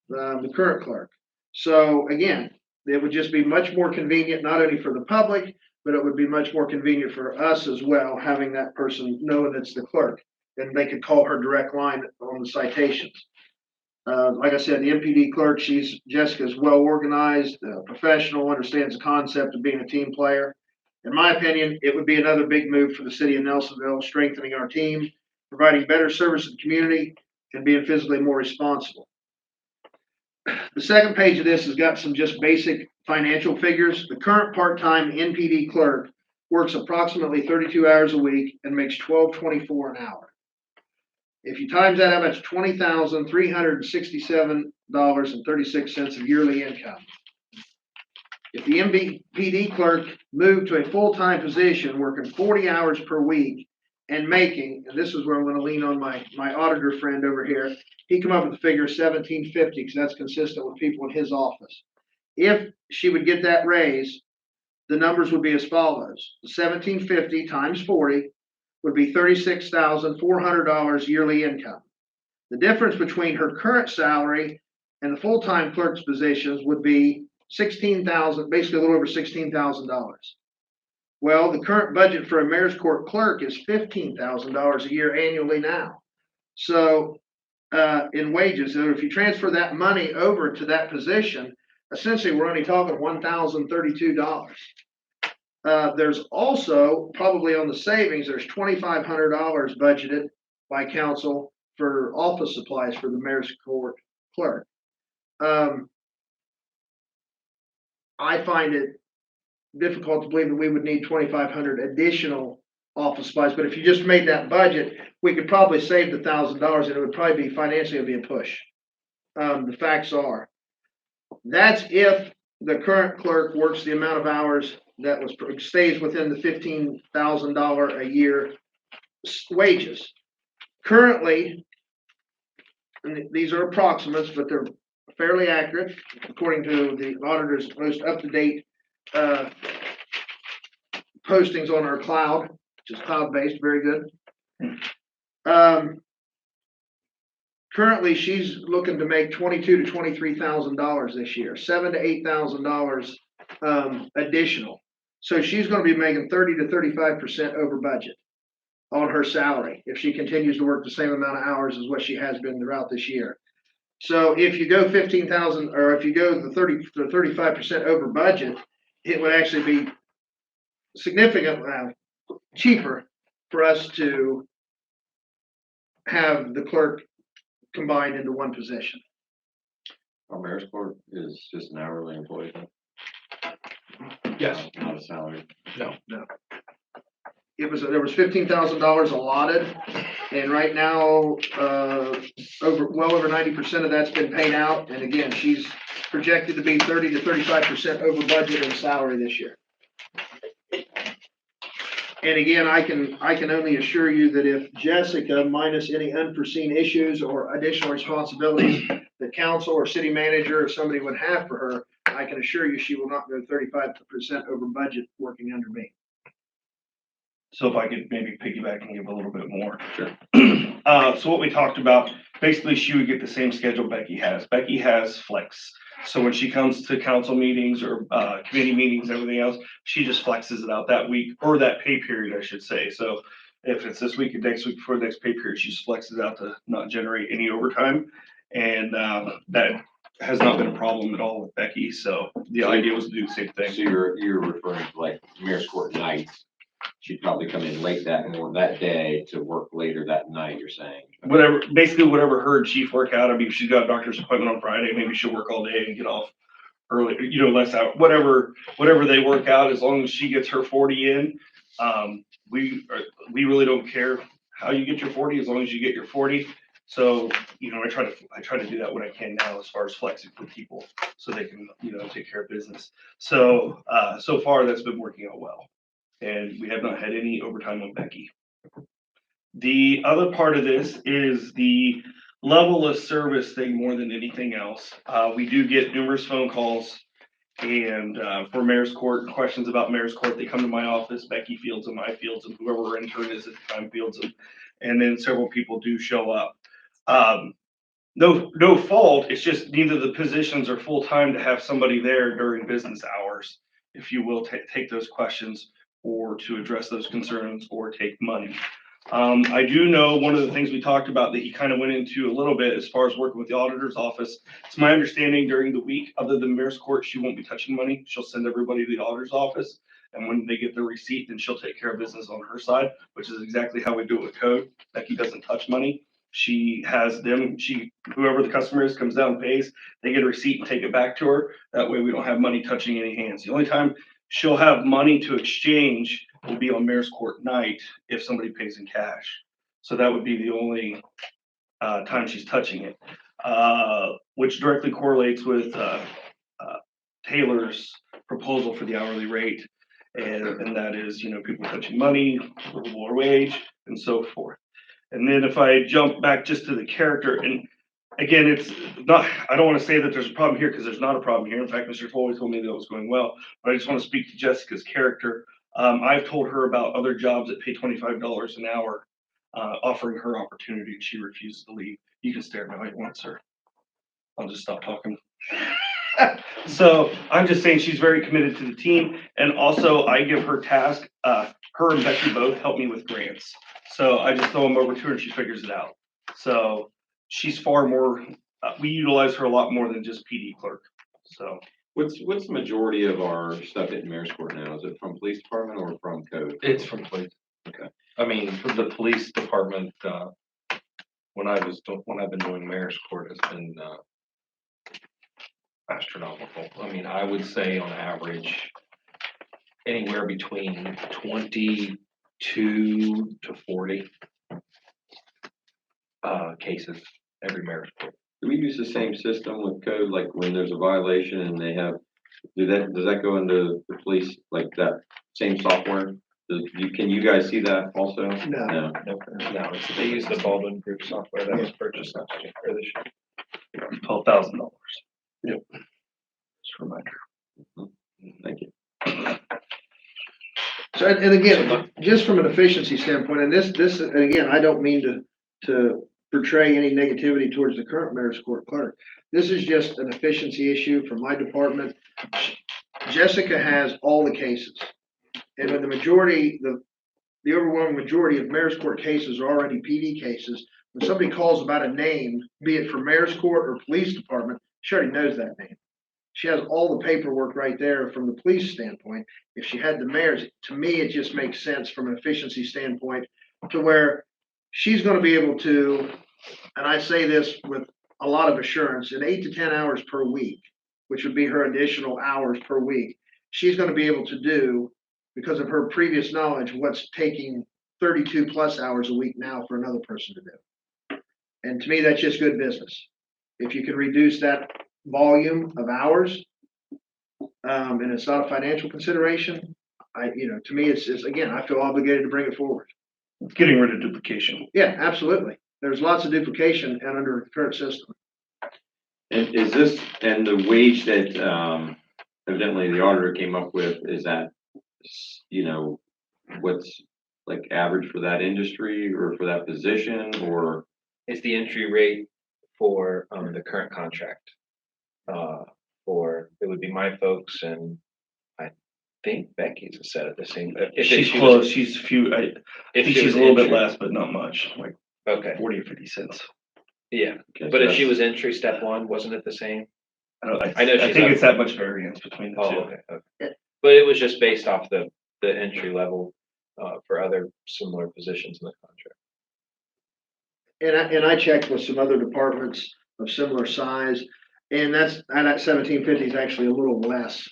the current clerk. So again, it would just be much more convenient, not only for the public, but it would be much more convenient for us as well, having that person knowing it's the clerk. And they could call her direct line on the citations. Like I said, the MPD clerk, Jessica's well organized, professional, understands the concept of being a team player. In my opinion, it would be another big move for the city of Nelsonville, strengthening our team, providing better service to the community, and being physically more responsible. The second page of this has got some just basic financial figures. The current part-time NPD clerk works approximately 32 hours a week and makes $12.24 an hour. If you times that out, that's $20,367.36 of yearly income. If the MVPD clerk moved to a full-time position, working 40 hours per week and making, and this is where I'm gonna lean on my auditor friend over here, he come up with the figure 1750, because that's consistent with people in his office. If she would get that raise, the numbers would be as follows. 1750 times 40 would be $36,400 yearly income. The difference between her current salary and the full-time clerk's positions would be $16,000, basically a little over $16,000. Well, the current budget for a mayor's court clerk is $15,000 a year annually now. So in wages, so if you transfer that money over to that position, essentially we're only talking $1,032. There's also probably on the savings, there's $2,500 budgeted by council for office supplies for the mayor's court clerk. I find it difficult to believe that we would need 2,500 additional office supplies, but if you just made that budget, we could probably save the $1,000 and it would probably be financially, it'd be a push. The facts are, that's if the current clerk works the amount of hours that stays within the $15,000 a year wages. Currently, and these are approximates, but they're fairly accurate according to the auditor's most up-to-date postings on our cloud, which is cloud-based, very good. Currently, she's looking to make $22,000 to $23,000 this year, $7,000 to $8,000 additional. So she's going to be making 30 to 35% over budget on her salary if she continues to work the same amount of hours as what she has been throughout this year. So if you go 15,000, or if you go the 30 to 35% over budget, it would actually be significantly cheaper for us to have the clerk combined into one position. Our mayor's court is just an hourly employee, Yes. not a salary. There was $15,000 allotted, and right now, well over 90% of that's been paid out. And again, she's projected to be 30 to 35% over budget in salary this year. And again, I can only assure you that if Jessica, minus any unforeseen issues or additional responsibilities that council or city manager or somebody would have for her, I can assure you she will not go 35% over budget working under me. So if I could maybe piggyback and give a little bit more. Sure. So what we talked about, basically she would get the same schedule Becky has. Becky has flex. So when she comes to council meetings or committee meetings, everything else, she just flexes it out that week or that pay period, I should say. So if it's this week and next week before the next pay period, she just flexes out to not generate any overtime. And that has not been a problem at all with Becky. So the idea was to do the same thing. So you're referring to like mayor's court nights. She'd probably come in late that day to work later that night, you're saying? Basically whatever her chief work out. I mean, if she's got a doctor's appointment on Friday, maybe she'll work all day and get off early, less out, whatever they work out, as long as she gets her 40 in. We really don't care how you get your 40, as long as you get your 40. So, I try to do that when I can now, as far as flexing for people so they can, take care of business. So, so far that's been working out well. And we have not had any overtime on Becky. The other part of this is the level of service thing more than anything else. We do get numerous phone calls and for mayor's court, questions about mayor's court. They come to my office, Becky fields them, I fields them, whoever our intern is at the time fields them. And then several people do show up. No fault, it's just neither the positions are full-time to have somebody there during business hours, if you will, take those questions or to address those concerns or take money. I do know one of the things we talked about that he kind of went into a little bit as far as working with the auditor's office. It's my understanding during the week, other than mayor's court, she won't be touching money. She'll send everybody to the auditor's office. And when they get their receipt, then she'll take care of business on her side, which is exactly how we do it with code. Becky doesn't touch money. She has them, whoever the customer is comes down and pays, they get a receipt and take it back to her. That way we don't have money touching any hands. The only time she'll have money to exchange will be on mayor's court night if somebody pays in cash. So that would be the only time she's touching it, which directly correlates with Taylor's proposal for the hourly rate. And that is, people touching money, livable wage, and so forth. And then if I jump back just to the character, and again, it's not, I don't want to say that there's a problem here because there's not a problem here. In fact, Mr. Foley told me that it was going well, but I just want to speak to Jessica's character. I've told her about other jobs that pay $25 an hour, offering her opportunity, and she refuses to leave. You can stare at me all you want, sir. I'll just stop talking. So I'm just saying she's very committed to the team, and also I give her task, her and Becky both help me with grants. So I just throw them over to her and she figures it out. So she's far more, we utilize her a lot more than just PD clerk, so. What's the majority of our stuff at Mayor's Court now? Is it from police department or from code? It's from police. Okay. I mean, for the police department, when I've been doing mayor's court, has been astronomical. I mean, I would say on average, anywhere between 22 to 40 cases every mayor's court. Do we use the same system with code, like when there's a violation and they have, does that go into the police, like that same software? Can you guys see that also? No. No, They use the Baldwin Group software that was purchased last year, or this year. $12,000. Yep. Just a reminder. Thank you. So, and again, just from an efficiency standpoint, and this, and again, I don't mean to portray any negativity towards the current mayor's court clerk. This is just an efficiency issue for my department. Jessica has all the cases. And with the majority, the overwhelming majority of mayor's court cases are already PD cases. When somebody calls about a name, be it for mayor's court or police department, she already knows that name. She has all the paperwork right there from the police standpoint. If she had the mayor's, to me, it just makes sense from an efficiency standpoint to where she's going to be able to, and I say this with a lot of assurance, in 8 to 10 hours per week, which would be her additional hours per week, she's going to be able to do, because of her previous knowledge, what's taking 32 plus hours a week now for another person to do. And to me, that's just good business. If you can reduce that volume of hours, and it's not a financial consideration, to me, it's again, I feel obligated to bring it forward. Getting rid of duplication. Yeah, absolutely. There's lots of duplication and under the current system. And is this, and the wage that evidently the auditor came up with, is that, what's like average for that industry or for that position, or? It's the entry rate for the current contract. It would be my folks, and I think Becky's is set at the same. She's close, she's few, I think she's a little bit less, but not much, like Okay, 40 or 50 cents. yeah, Okay, but so if she that's- was entry step one, wasn't it the same? I know she's I think up- it's that much variance between the Oh, two. okay. But it was just based off the entry level for other similar positions in the contract. And I checked with some other departments of similar size, and that 1750 is actually a little less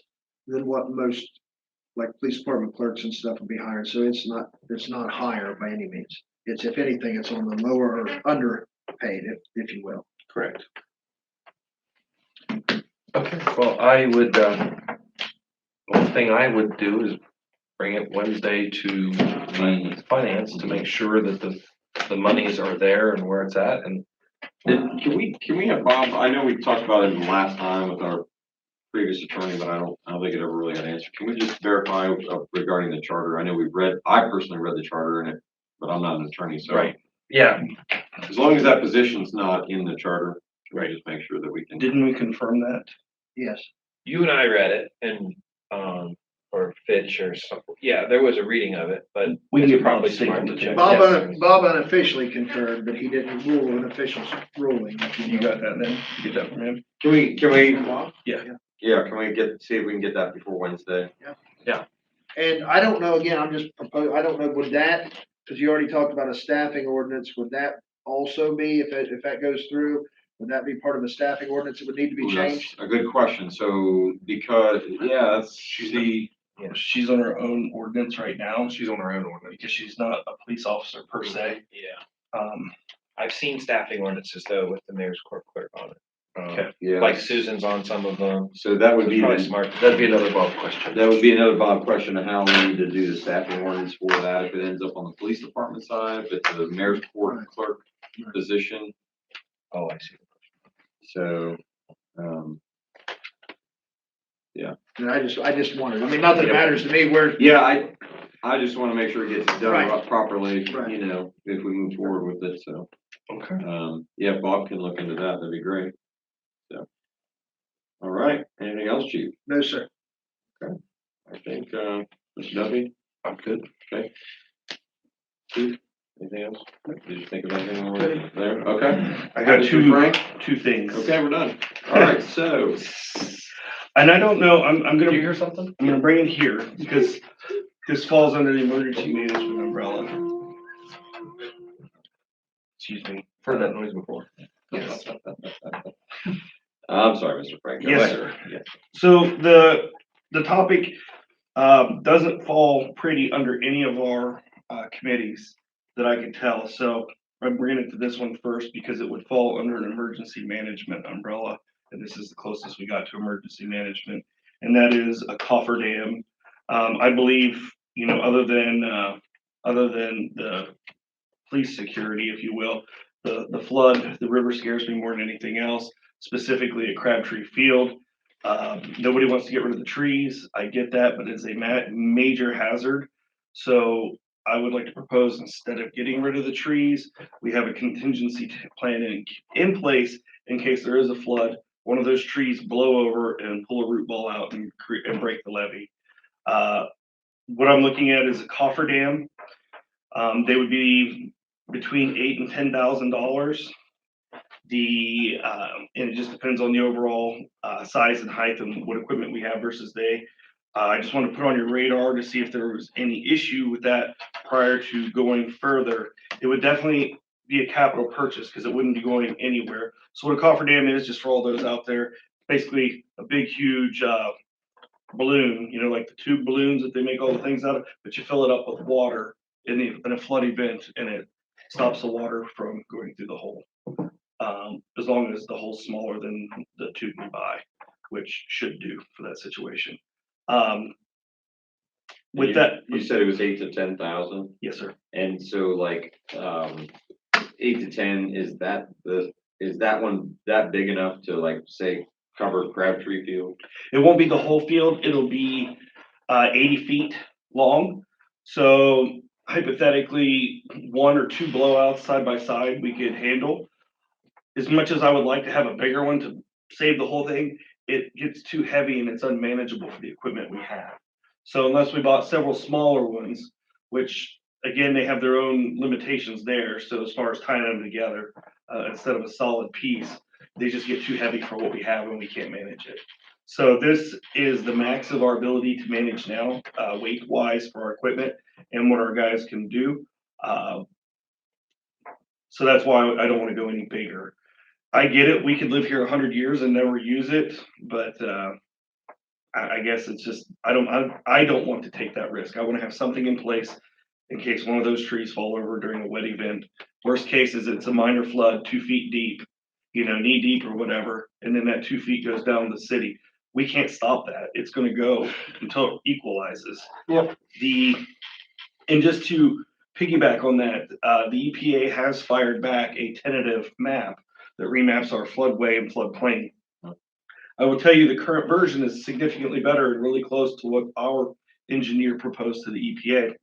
than what most, like police department clerks and stuff would be hired. So it's not higher by any means. It's, if anything, it's on the lower or underpaid, if you will. Correct. Okay, well, I would, one thing I would do is bring it Wednesday to the finance to make sure that the monies are there and where it's at, and Can we have Bob, I know we talked about it last time with our previous attorney, but I don't think it ever really got answered. Can we just verify regarding the charter? I know I personally read the charter in it, but I'm not an attorney, so. Right. Yeah, As long as that position's not in the charter, can we Right. just make sure that we can? Didn't we confirm that? Yes. You and I read it, and or Fitch or something. Yeah, there was a reading of it, but We can it's get probably Bob's statement smart to too. check. Bob unofficially concurred, but he didn't rule an official ruling. You got that then? You get that from him? Can we, Yeah. yeah, can we see if we can get that before Wednesday? And I don't know, again, I'm just proposing, I don't know, would that, because you already talked about a staffing ordinance, would that also be, if that goes through, would that be part of the staffing ordinance that would need to be Ooh, that's changed? a good question. So, because, yeah, that's the, She's on her own ordinance right now she's on her own ordinance. because she's not a police officer per se. Yeah. I've seen staffing ordinances though with the mayor's court clerk on it. Okay. Yeah, Like Susan's on some of them. so that would It's be, probably the- smart. That'd be another Bob question. that would be another Bob question of how we need to do the staffing ordinance for that, if it ends up on the police department side, if it's the mayor's court clerk position, Oh, I see. so, And I just wanted, I mean, not that it matters to me where, yeah, I just wanna make sure it gets done Right. properly, Right. you know, if we move forward with it, so. Okay. Yeah, Bob can look into that, that'd be great. So, all right, anything else, chief? no, sir. I think, Mr. Duffy, I'm good. Chief, anything else? Did you think of anything over there? Okay. I got Mr. Frank? two things. Okay, we're done. All right, so, And I don't know, I'm Do you gonna, hear something? I'm gonna bring it here because this falls under the emergency management umbrella. Excuse me. Heard that noise before. Yes. I'm sorry, Mr. Frank. Go Yes, ahead. sir. Yeah. So the topic, doesn't fall pretty under any of our, committees that I can tell. So I'm bringing it to this one first because it would fall under an emergency management umbrella. And this is the closest we got to emergency management, and that is a cofferdam. I believe, you know, other than the police security, if you will, the flood, the river scares me more than anything else, specifically at Crabtree Field. Nobody wants to get rid of the trees. I get that, but it's a major hazard. So I would like to propose, instead of getting rid of the trees, we have a contingency plan in place in case there is a flood. One of those trees blow over and pull a root ball out and break the levee. What I'm looking at is a cofferdam. They would be between $8,000 and $10,000. And it just depends on the overall size and height and what equipment we have versus they. I just want to put on your radar to see if there was any issue with that prior to going further. It would definitely be a capital purchase because it wouldn't be going anywhere. So what a cofferdam is, just for all those out there, basically a big, huge balloon, you know, like the tube balloons that they make all the things out of, but you fill it up with water in a flood event, and it stops the water from going through the hole. As long as the hole's smaller than the tube you buy, which should do for that situation. With that, You said it was 8,000 to 10,000, yes, sir. and so like, 8 to 10, is that one that big enough to like, say, cover Crabtree Field? It won't be the whole field. It'll be 80 feet long. So hypothetically, one or two blowouts side by side we could handle. As much as I would like to have a bigger one to save the whole thing, it gets too heavy and it's unmanageable for the equipment we have. So unless we bought several smaller ones, which again, they have their own limitations there. So as far as tying them together, instead of a solid piece, they just get too heavy for what we have and we can't manage it. So this is the max of our ability to manage now, weight wise for our equipment and what our guys can do. So that's why I don't want to go any bigger. I get it. We could live here 100 years and never use it, but I guess it's just I don't want to take that risk. I want to have something in place in case one of those trees fall over during a wet event. Worst case is it's a minor flood, 2 feet deep, you know, knee deep or whatever, and then that 2 feet goes down the city. We can't stop that. It's going to go until it equalizes. Yep. And just to piggyback on that, the EPA has fired back a tentative map that remaps our floodway and floodplain. I will tell you the current version is significantly better and really close to what our engineer proposed to the EPA.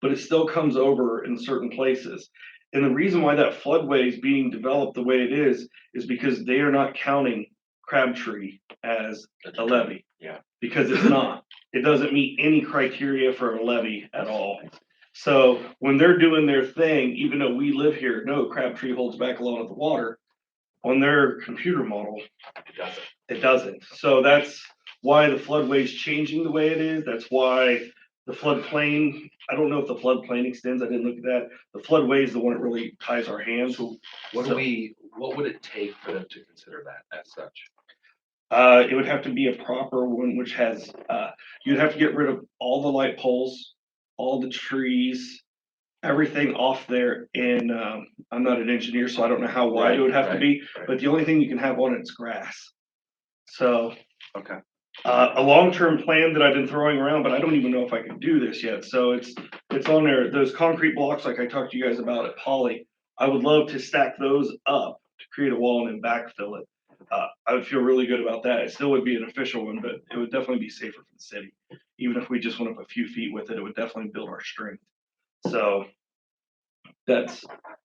But it still comes over in certain places. And the reason why that floodway is being developed the way it is because they are not counting Crabtree as a levee. Yeah. Because it's not. It doesn't meet any criteria for a levee at all. So when they're doing their thing, even though we live here, no, Crabtree holds back a lot of the water. On their computer model, it doesn't. So that's why the floodway is changing the way it is. That's why the floodplain, I don't know if the floodplain extends. I didn't look at that. The floodway is the one that really ties our hands. What would it take for them to consider that as such? It would have to be a proper one, which has, you'd have to get rid of all the light poles, all the trees, everything off there, and I'm not an engineer, so I don't know how wide it would have to Right, be, right. but the only thing you can have on it's grass. So. Okay. A long-term plan that I've been throwing around, but I don't even know if I can do this yet. So it's on there. Those concrete blocks, like I talked to you guys about at Poly, I would love to stack those up to create a wall and then backfill it. I would feel really good about that. It still would be an official one, but it would definitely be safer for the city. Even if we just went up a few feet with it, it would definitely build our strength. So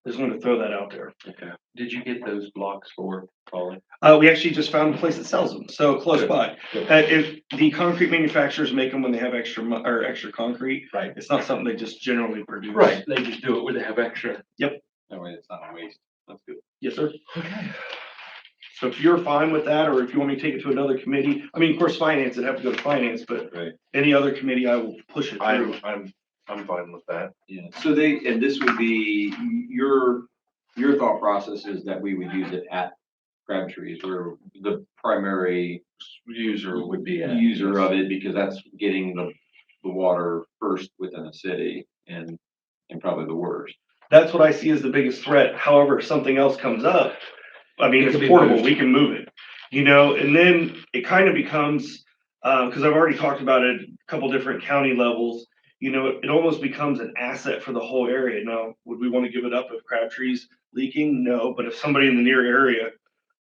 just wanted to throw that out there. Okay. Did you get those blocks for Polly? We actually just found a place that sells them, so close Good, by. good. If the concrete manufacturers make them when they have or extra concrete, Right. it's not something they just generally produce. Right, they just do it when they have extra. That way it's not a waste. That's good. Yes, sir. Okay. So if you're fine with that, or if you want me to take it to another committee, I mean, of course, finance, it'd have to go to finance, but Right. any other committee, I will push it through. I'm fine with that. Yeah, so and this would be, your thought process is that we would use it at Crabtrees, where the primary User would be at. user of it, because that's getting the water first within the city and probably the worst. That's what I see as the biggest threat. However, if something else comes up, I mean, It it's can be portable, moved. we can move it, and then it kind of becomes, cause I've already talked about it a couple different county levels. It almost becomes an asset for the whole area. Now, would we want to give it up if Crabtree's leaking? No, but if somebody in the near area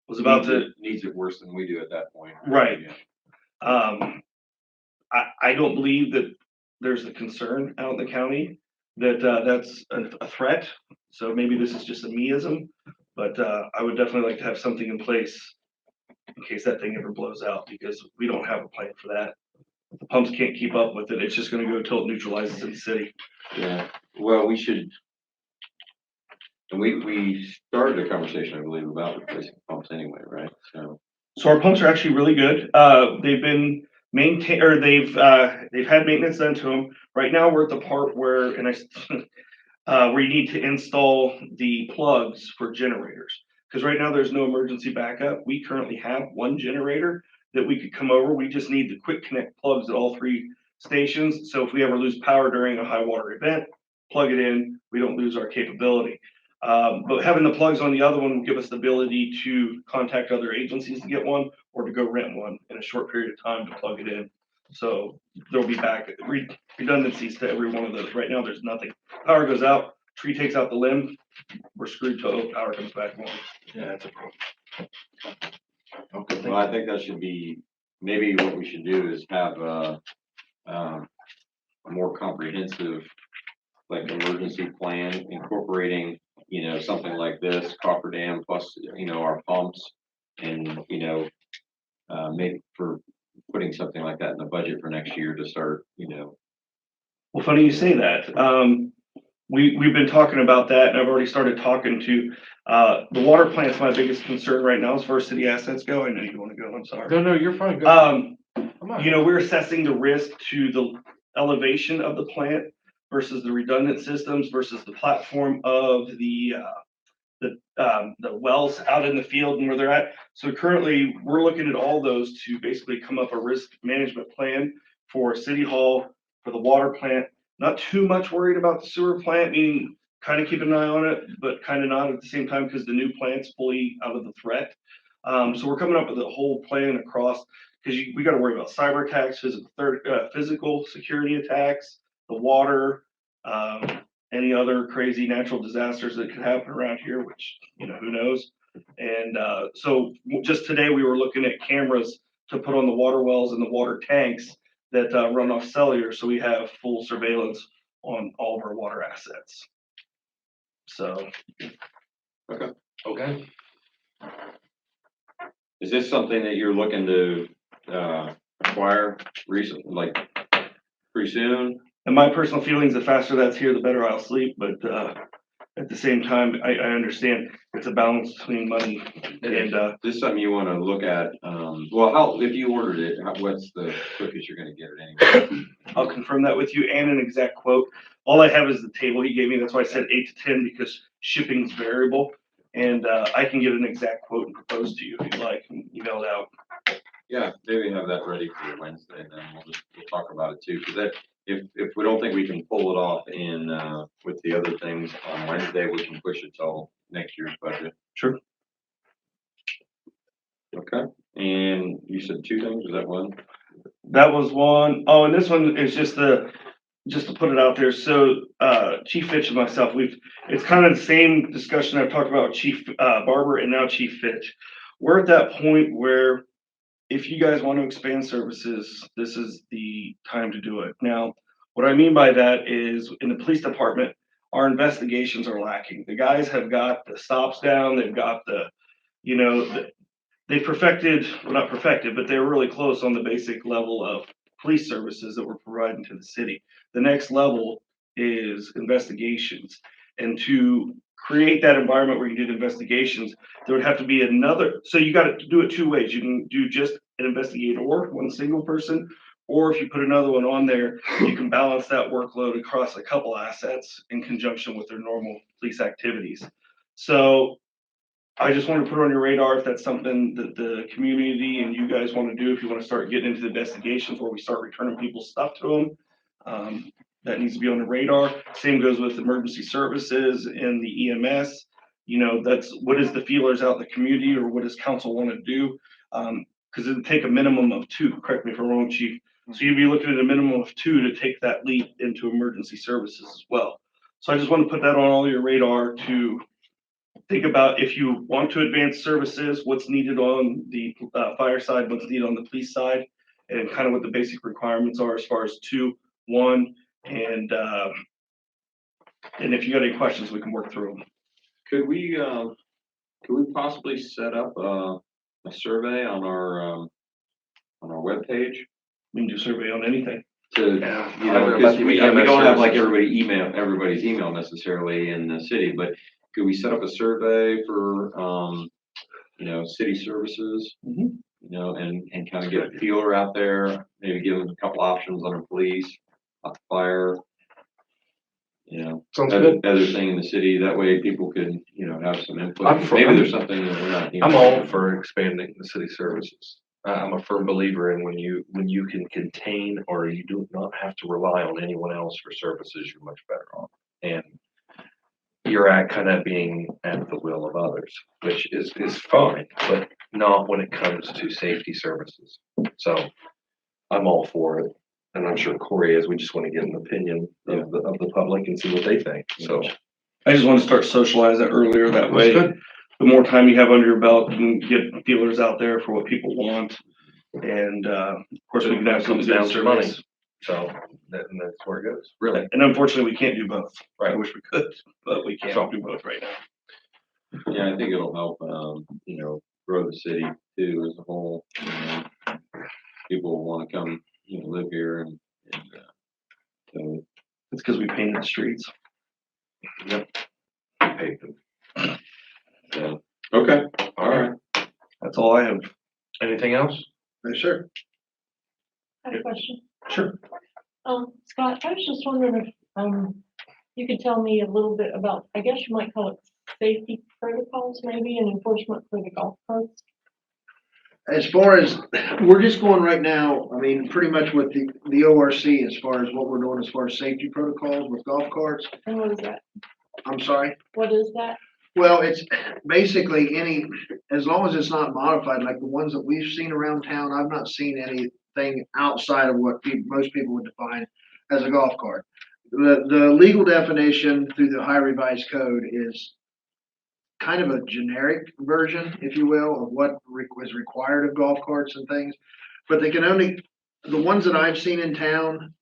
was about to, Needs it worse than we do at that point. Right. Yeah. I don't believe that there's a concern out in the county that, that's a threat. So maybe this is just a meism, but, I would definitely like to have something in place in case that thing ever blows out, because we don't have a plan for that. The pumps can't keep up with it. It's just gonna go till it neutralizes in the city. Yeah, well, we should, and we started a conversation, I believe, about replacing pumps anyway, right? So our pumps are actually really good. They've been maintained, or they've had maintenance done to them. Right now, we're at the part where, where you need to install the plugs for generators. Because right now there's no emergency backup. We currently have one generator that we could come over. We just need the quick connect plugs at all three stations. So if we ever lose power during a high water event, plug it in, we don't lose our capability. But having the plugs on the other one will give us the ability to contact other agencies to get one, or to go rent one in a short period of time to plug it in. So there'll be redundancies to every one of those. Right now, there's nothing. Power goes out, tree takes out the limb, we're screwed till power comes back on. Yeah, that's a problem. Okay, well, I think that should be, maybe what we should do is have a more comprehensive, like, emergency plan incorporating, something like this, coffer dam plus, our pumps, and, maybe for putting something like that in the budget for next year to start, Well, funny you say that. We've been talking about that, and I've already started talking to, the water plant's my biggest concern right now as far as city assets go. I know you want to go, I'm sorry. No, you're fine. Go. Come on. We're assessing the risk to the elevation of the plant versus the redundant systems versus the platform of the wells out in the field and where they're at. So currently, we're looking at all those to basically come up a risk management plan for City Hall, for the water plant. Not too much worried about the sewer plant, meaning kind of keeping an eye on it, but kind of not at the same time, because the new plant's fully out of the threat. So we're coming up with a whole plan across, because we got to worry about cyber attacks, physical security attacks, the water, any other crazy natural disasters that could happen around here, which, who knows? And so just today, we were looking at cameras to put on the water wells and the water tanks that run off cellular, so we have full surveillance on all of our water assets. So. Okay. is this something that you're looking to acquire recently, like, pretty soon? And my personal feelings, the faster that's here, the better I'll sleep, but at the same time, I understand it's a balance between money and, Is this something you wanna look at, well, if you ordered it, what's the quickest you're gonna get it anyway? I'll confirm that with you and an exact quote. All I have is the table he gave me. That's why I said 8 to 10, because shipping's variable. And I can get an exact quote and propose to you if you'd like, and email it out. Yeah, maybe have that ready for Wednesday, and then we'll talk about it too, because if we don't think we can pull it off in, with the other things on Wednesday, we can push it till next year's budget. Sure. Okay, and you said two things, was that one? That was one. Oh, and this one is just to put it out there. So, Chief Fitch and myself, it's kind of the same discussion I've talked about with Chief, Barber and now Chief Fitch. We're at that point where if you guys want to expand services, this is the time to do it. Now, what I mean by that is in the police department, our investigations are lacking. The guys have got the stops down, they've got they perfected, well, not perfected, but they were really close on the basic level of police services that we're providing to the city. The next level is investigations. And to create that environment where you did investigations, there would have to be another, so you got to do it two ways. You can do just an investigator, one single person, or if you put another one on there, you can balance that workload across a couple assets in conjunction with their normal police activities. So I just want to put it on your radar if that's something that the community and you guys want to do, if you want to start getting into the investigations where we start returning people's stuff to them. That needs to be on the radar. Same goes with emergency services and the EMS. That's what is the feelers out in the community, or what does council want to do? Because it'd take a minimum of two, correct me if I'm wrong, Chief. So you'd be looking at a minimum of two to take that leap into emergency services as well. So I just want to put that on all your radar to think about if you want to advance services, what's needed on the fire side, what's needed on the police side, and kind of what the basic requirements are as far as 2, 1, and if you got any questions, we can work through them. Could we possibly set up a survey on our webpage? We can do survey on anything. To, Yeah, you I know, don't know because about we the EMS don't have like services. everybody's email necessarily in the city, but could we set up a survey for, city services? Mhm. And kind of get a feeler out there, maybe give them a couple options on the police, on fire. Sounds good. Other thing in the city, that way people could, have some input. I'm for- Maybe there's something that we're not. I'm all for expanding the city services. I'm a firm believer in when you can contain or you do not have to rely on anyone else for services, you're much better off. And you're at kind of being at the will of others, which is fine, but not when it comes to safety services. So I'm all for it. And I'm sure Corey is. We just want to get an opinion of the public and see what they think. So I just want to start socializing earlier. That That's way, good. the more time you have under your belt, you can get feelers out there for what people want. And of course, we can have some Comes down to money. surveys. So and that's where it goes, really. And unfortunately, we can't do both. I Right. wish we could, but we So- can't do both right now. Yeah, I think it'll help, grow the city too as a whole. People will want to come, live here and so, It's because we painted the streets. Pavement. so, okay, all right. That's all I have. Anything else? Yes, sir. I have a question. Sure. Scott, I was just wondering if, you could tell me a little bit about, I guess you might call it safety protocols maybe and enforcement for the golf carts. As far as, we're just going right now, I mean, pretty much with the ORC as far as what we're doing as far as safety protocols with golf carts. And what is that? I'm sorry. What is that? Well, it's basically as long as it's not modified, like the ones that we've seen around town, I've not seen anything outside of what most people would define as a golf cart. The legal definition through the High Revised Code is kind of a generic version, if you will, of what is required of golf carts and things. But they can only, the ones that I've seen in town,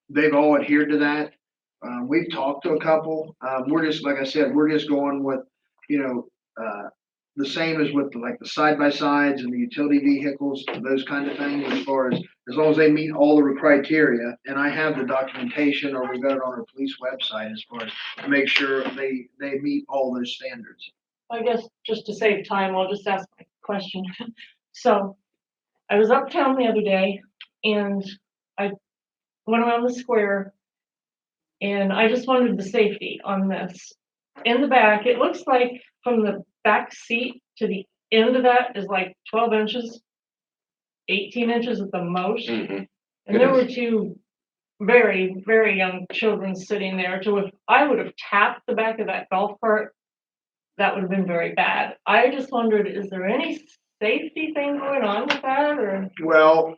they've all adhered to that. We've talked to a couple. We're just, like I said, we're just going with, the same as with like the side-by-sides and the utility vehicles, those kind of things, as long as they meet all the criteria. And I have the documentation, or we got it on our police website as far as to make sure they meet all those standards. I guess just to save time, I'll just ask my question. So I was uptown the other day and I went around the square and I just wondered the safety on this. In the back, it looks like from the back seat to the end of that is like 12 inches, 18 inches at the most. Mhm. And there were two very, very young children sitting there, so if I would have tapped the back of that golf cart, that would have been very bad. I just wondered, is there any safety thing going on with that, or? Well,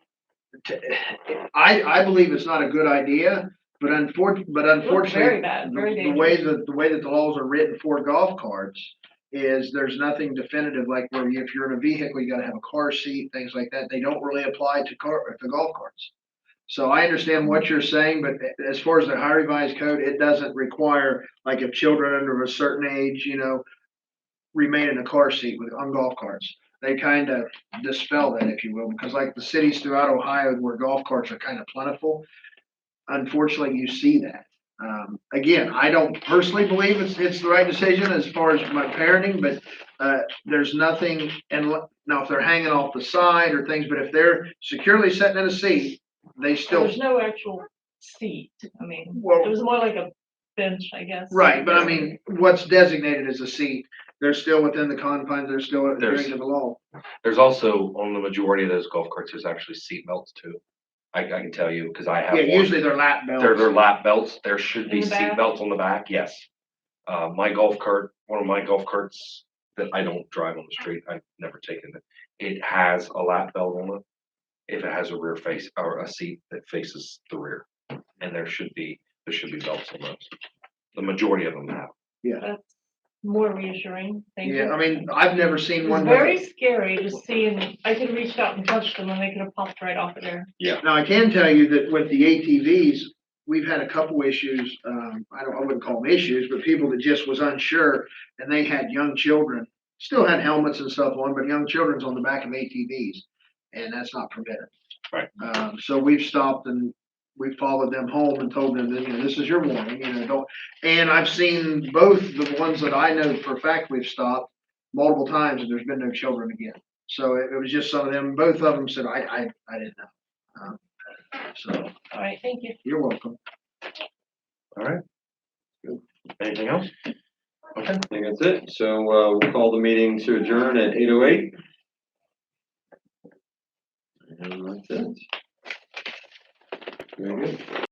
I believe it's not a good idea, but It looked unfortunately, very bad, very the way dangerous. the way that the laws are written for golf carts is there's nothing definitive, like where if you're in a vehicle, you gotta have a car seat, things like that. They don't really apply to golf carts. So I understand what you're saying, but as far as the high revised code, it doesn't require, like if children under a certain age, remain in a car seat on golf carts. They kind of dispel that, if you will, because like the cities throughout Ohio where golf carts are kind of plentiful, unfortunately, you see that. Again, I don't personally believe it's the right decision as far as my parenting, but there's nothing, and now if they're hanging off the side or things, but if they're securely sitting in a seat, they still, There's no actual seat, I mean, Well- it was more like a bench, I guess. right, but I mean, what's designated as a seat, they're still within the confines, they're still adhering to the law. There's also, on the majority of those golf carts, there's actually seat belts too. I can tell you, because I have Yeah, one. usually they're lap belts. They're lap belts. There should be In the seat back? belts on the back, yes. My golf cart, one of my golf carts that I don't drive on the street, I've never taken it. It has a lap belt on it. If it has a rear face or a seat that faces the rear, and there should be belts on those. The majority of them have. That's more reassuring, thank you. Yeah, I mean, I've never seen It was one with very scary just seeing, I could have reached out and touched them and they could have popped right off of there. Now, I can tell you that with the ATVs, we've had a couple issues, I wouldn't call them issues, but people that just was unsure, and they had young children, still had helmets and stuff on, but young children's on the back of ATVs, and that's not permitted. Right. So we've stopped and we followed them home and told them that, this is your warning, don't, and I've seen both the ones that I know for a fact we've stopped multiple times, and there's been no children again. So it was just some of them, both of them said, I didn't know. So, All right, thank you. you're welcome. All right. Good. Anything else? Okay. I think that's it. So, we'll call the meeting to adjourn at 8:08. And that's it. Very good.